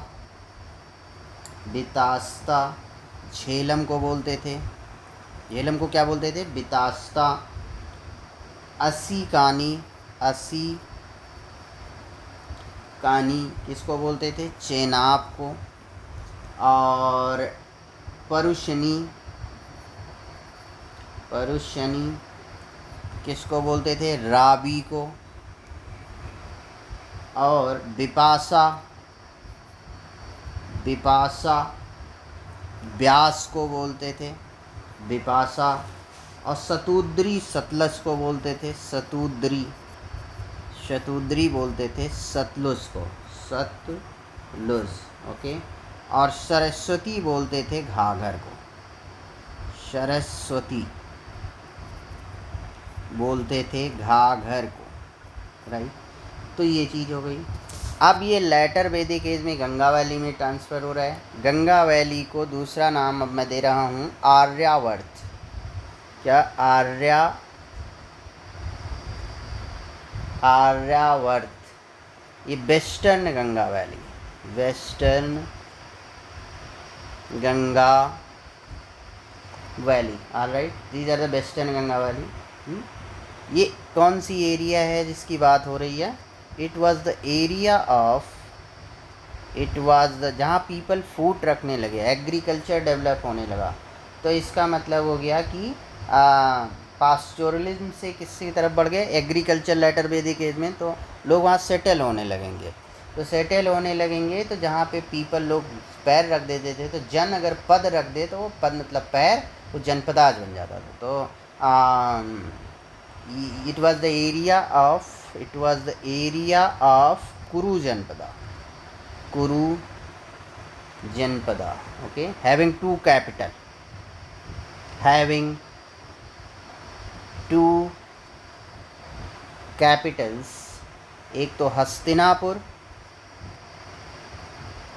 [SPEAKER 1] बितास्ता झेलम को बोलते थे, झेलम को क्या बोलते थे, बितास्ता। असीकानी, असी कानी किसको बोलते थे, चेनाब को। और परुशनी, परुशनी किसको बोलते थे, रावी को। और बिपासा, बिपासा ब्यास को बोलते थे, बिपासा। और सतुद्री सतलज को बोलते थे, सतुद्री, शतुद्री बोलते थे सतलुज को, सतलुज, ओके। और सरस्वती बोलते थे घाघर को, सरस्वती बोलते थे घाघर को, राइट। तो ये चीज़ हो गई। अब ये लेटर वैदिक एज में गंगा वैली में ट्रांसफ़र हो रहा है। गंगा वैली को दूसरा नाम अब मैं दे रहा हूँ आर्यावर्त। क्या? आर्यावर्त। ये western Ganga valley, western Ganga valley. Alright, these are the western Ganga valley. ये कौन सी एरिया है जिसकी बात हो रही है? It was the area of, it was the, जहाँ पीपल फूड रखने लगे, एग्रीकल्चर डेवलप होने लगा। तो इसका मतलब हो गया कि पास्चोरलिज्म से किसकी तरफ बढ़ गए? एग्रीकल्चर लेटर वैदिक एज में। तो लोग वहाँ सेटल होने लगेंगे। तो सेटल होने लगेंगे तो जहाँ पे पीपल लोग पैर रख देते थे, तो जन अगर पद रख दे तो वो पद मतलब पैर, वो जनपदाज बन जाता था। तो it was the area of, it was the area of Kuru Janapada, Kuru Janapada. Okay, having two capital, having two capitals, एक तो हस्तिनापुर,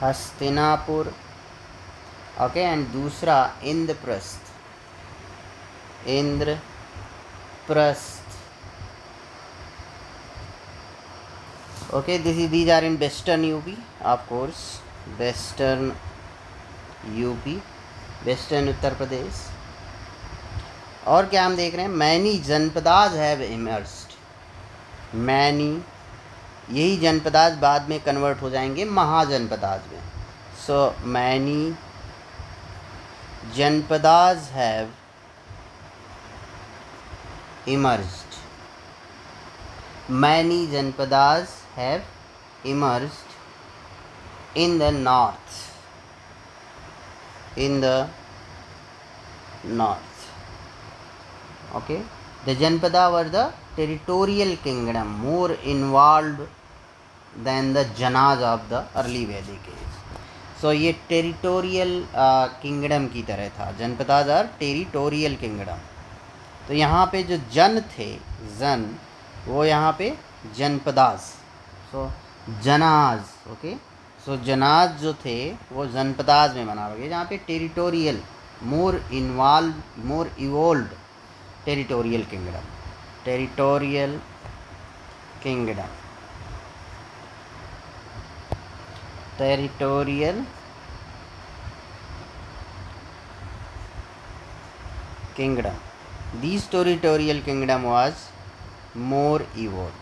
[SPEAKER 1] हस्तिनापुर, ओके, एंड दूसरा Indraprastha, Indraprastha. Okay, these are in western UP, of course, western UP, western Uttar Pradesh. और क्या हम देख रहे हैं? Many Janapadas have emerged, many, यही जनपदाज बाद में कन्वर्ट हो जाएंगे महाजनपदाज में। So many Janapadas have emerged, many Janapadas have emerged in the north, in the north. Okay, the janpada were the territorial kingdom, more involved than the janas of the early Vedic age. So ये territorial kingdom की तरह था। जनपदाज are territorial kingdom. तो यहाँ पे जो जन थे, जन, वो यहाँ पे जनपदाज, सो जनाज। ओके, सो जनाज जो थे वो जनपदाज में बना गए, जहाँ पे territorial, more involve, more evolve territorial kingdom, territorial kingdom, territorial kingdom. This territorial kingdom was more evolved,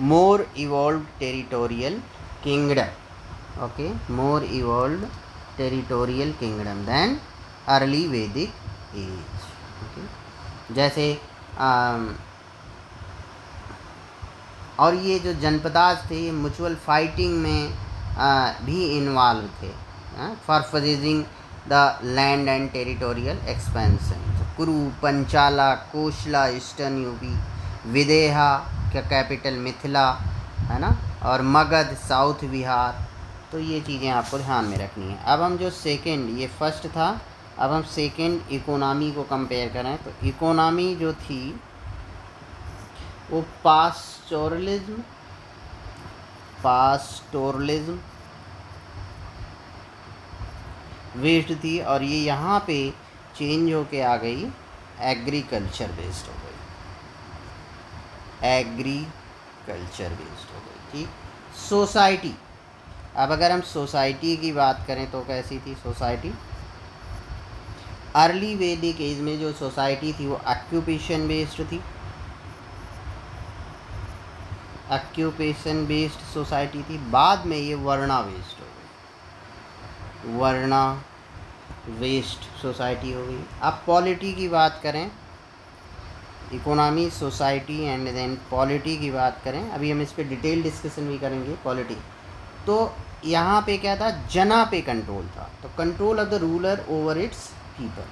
[SPEAKER 1] more evolved territorial kingdom. Okay, more evolved territorial kingdom than early Vedic age. Okay, जैसे और ये जो जनपदाज थे ये mutual fighting में भी involve थे for possessing the land and territorial expansion. कुरु, पंचाला, कोशला ईस्टर्न यूपी, विदेहा का कैपिटल मिथिला है ना, और मगध साउथ बिहार। तो ये चीज़ें आपको ध्यान में रखनी है। अब हम जो सेकंड, ये फर्स्ट था, अब हम सेकंड इकोनॉमी को कंपेयर करें तो इकोनॉमी जो थी वो पास्टोरलिज्म, पास्टोरलिज्म बेस्ड थी, और ये यहाँ पे चेंज होके आ गई, एग्रीकल्चर बेस्ड हो गई, एग्रीकल्चर बेस्ड हो गई। ठीक, सोसाइटी, अब अगर हम सोसाइटी की बात करें तो कैसी थी सोसाइटी? अर्ली वैदिक एज में जो सोसाइटी थी वो ऑक्यूपेशन बेस्ड थी, ऑक्यूपेशन बेस्ड सोसाइटी थी। बाद में ये वर्णा बेस्ड हो गई, वर्णा बेस्ड सोसाइटी हो गई। अब पॉलिटी की बात करें, economy, society and then polity की बात करें, अभी हम इस पर डिटेल डिस्कशन भी करेंगे पॉलिटी। तो यहाँ पे क्या था? जना पे कंट्रोल था, तो control of the ruler over its people.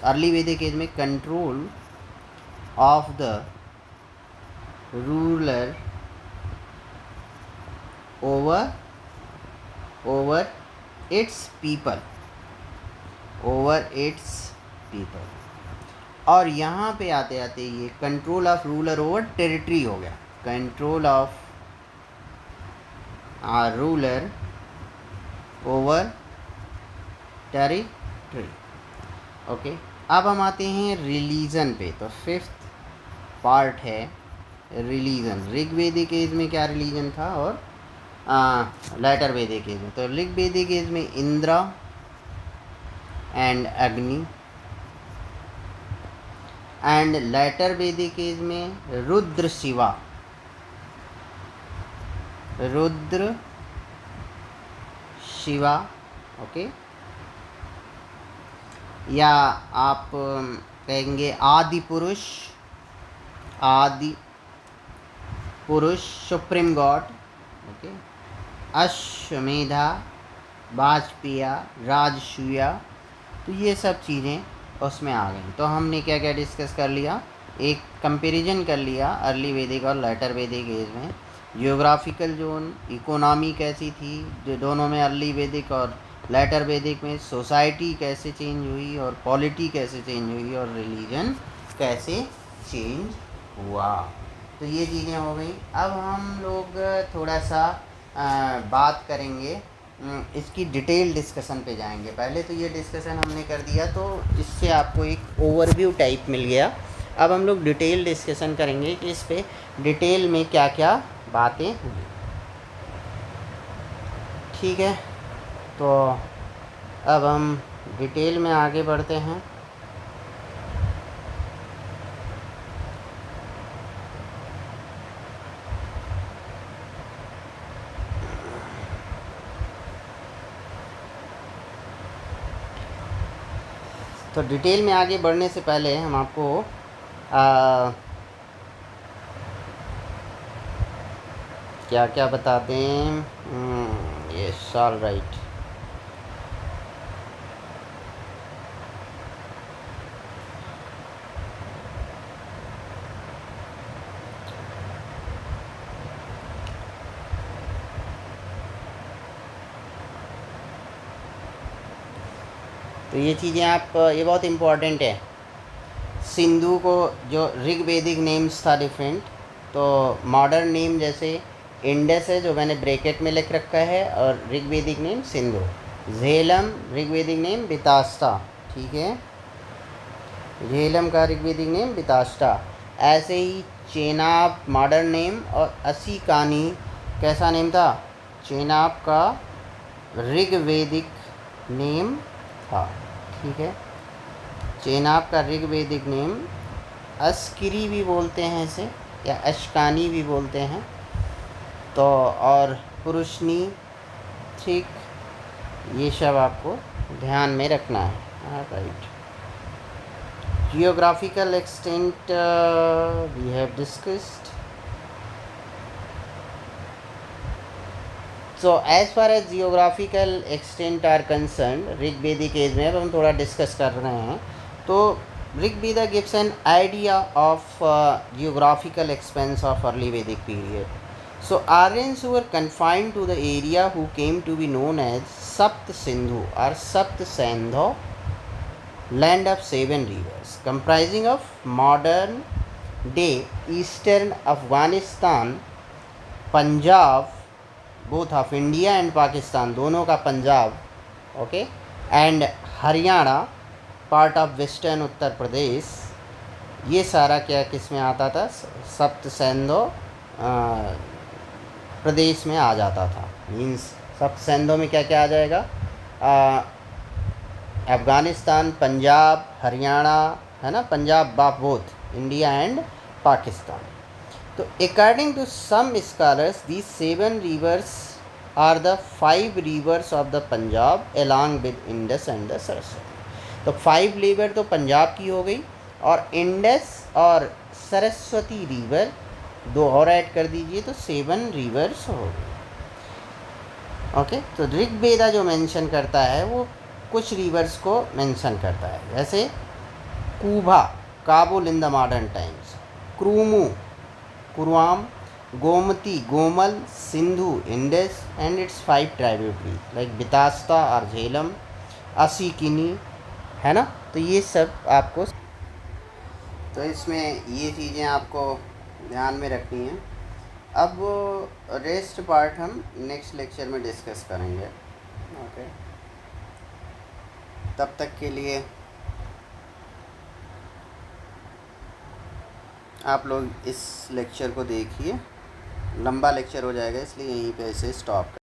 [SPEAKER 1] Early वैदिक एज में control of the ruler over its people, over its people. और यहाँ पे आते आते ये control of ruler over territory हो गया। Control of our ruler over territory. Okay, अब हम आते हैं रिलीजन पे। तो फिफ्थ पार्ट है रिलीजन। ऋग्वेदिक एज में क्या रिलीजन था और लेटर वैदिक एज में। तो ऋग्वेदिक एज में इंद्र एंड अग्नि, एंड लेटर वैदिक एज में रुद्र शिवा, रुद्र शिवा। ओके, या आप कहेंगे आदि पुरुष, आदि पुरुष सुप्रीम गॉड। ओके, अश्वमेधा, वाजपेया, राजसूया। तो ये सब चीज़ें उसमें आ गई। तो हमने क्या क्या डिस्कस कर लिया, एक कंपैरिजन कर लिया अर्ली वैदिक और लेटर वैदिक एज में। जियोग्राफिकल जोन, इकोनॉमी कैसी थी जो दोनों में, अर्ली वैदिक और लेटर वैदिक में। सोसाइटी कैसे चेंज हुई और पॉलिटी कैसे चेंज हुई और रिलीजन कैसे चेंज हुआ। तो ये चीज़ें हो गई। अब हम लोग थोड़ा सा बात करेंगे, इसकी डिटेल डिस्कशन पे जाएंगे। पहले तो ये डिस्कशन हमने कर दिया तो इससे आपको एक ओवरव्यू टाइप मिल गया। अब हम लोग डिटेल डिस्कशन करेंगे कि इस पे डिटेल में क्या क्या बातें हुई। ठीक है, तो अब हम डिटेल में आगे बढ़ते हैं। तो डिटेल में आगे बढ़ने से पहले हम आपको क्या क्या बताते हैं। Yes, all right. तो ये चीज़ें आप, ये बहुत इम्पोर्टेंट है। सिंधु को जो ऋग्वेदिक नेम्स था डिफरेंट, तो मॉडर्न नेम जैसे इंडस है जो मैंने ब्रैकेट में लिख रखा है, और ऋग्वेदिक नेम सिंधु। झेलम ऋग्वेदिक नेम बितास्ता, ठीक है, झेलम का ऋग्वेदिक नेम बितास्ता। ऐसे ही चेनाब मॉडर्न नेम, और असीकानी कैसा नेम था, चेनाब का ऋग्वेदिक नेम था। ठीक है, चेनाब का ऋग्वेदिक नेम अस्किरी भी बोलते हैं इसे, या अशकानी भी बोलते हैं। तो और पुरुषनी, ठीक, ये सब आपको ध्यान में रखना है। Right, geographical extent we have discussed. So as far as geographical extent are concerned, Rigvedic age में अब हम थोड़ा डिस्कस कर रहे हैं। तो Rigveda gives an idea of geographical expanse of early Vedic period. So Aryans who were confined to the area who came to be known as Sapt Sindhu or Sapt Sandho, land of 7 rivers, comprising of modern day eastern Afghanistan, Punjab, both of India and Pakistan, दोनों का Punjab, okay, and Haryana, part of western Uttar Pradesh. ये सारा क्या किस में आता था, सप्त सैंधो प्रदेश में आ जाता था। मीन्स सप्त सैंधो में क्या क्या आ जाएगा, अफ़गानिस्तान, पंजाब, हरियाणा, है ना, Punjab both India and Pakistan. तो according to some scholars these 7 rivers are the 5 rivers of the Punjab along with Indus and the Saraswati. तो 5 रिवर तो पंजाब की हो गई, और इंडस और सरस्वती रिवर 2 और ऐड कर दीजिए तो 7 रिवर्स हो गई। ओके, तो ऋग्वेदा जो मेंशन करता है वो कुछ रिवर्स को मेंशन करता है, जैसे Kubha, Kabul in the modern times, Krumu, Kurram, Gomati, Gomal, Sindhu, Indus and its 5 tributaries like Vitasta और झेलम, असीकिनी, है ना। तो ये सब आपको, तो इसमें ये चीज़ें आपको ध्यान में रखनी हैं। अब रेस्ट पार्ट हम नेक्स्ट लेक्चर में डिस्कस करेंगे। ओके, तब तक के लिए आप लोग इस लेक्चर को देखिए, लंबा लेक्चर हो जाएगा इसलिए यहीं पे इसे स्टॉप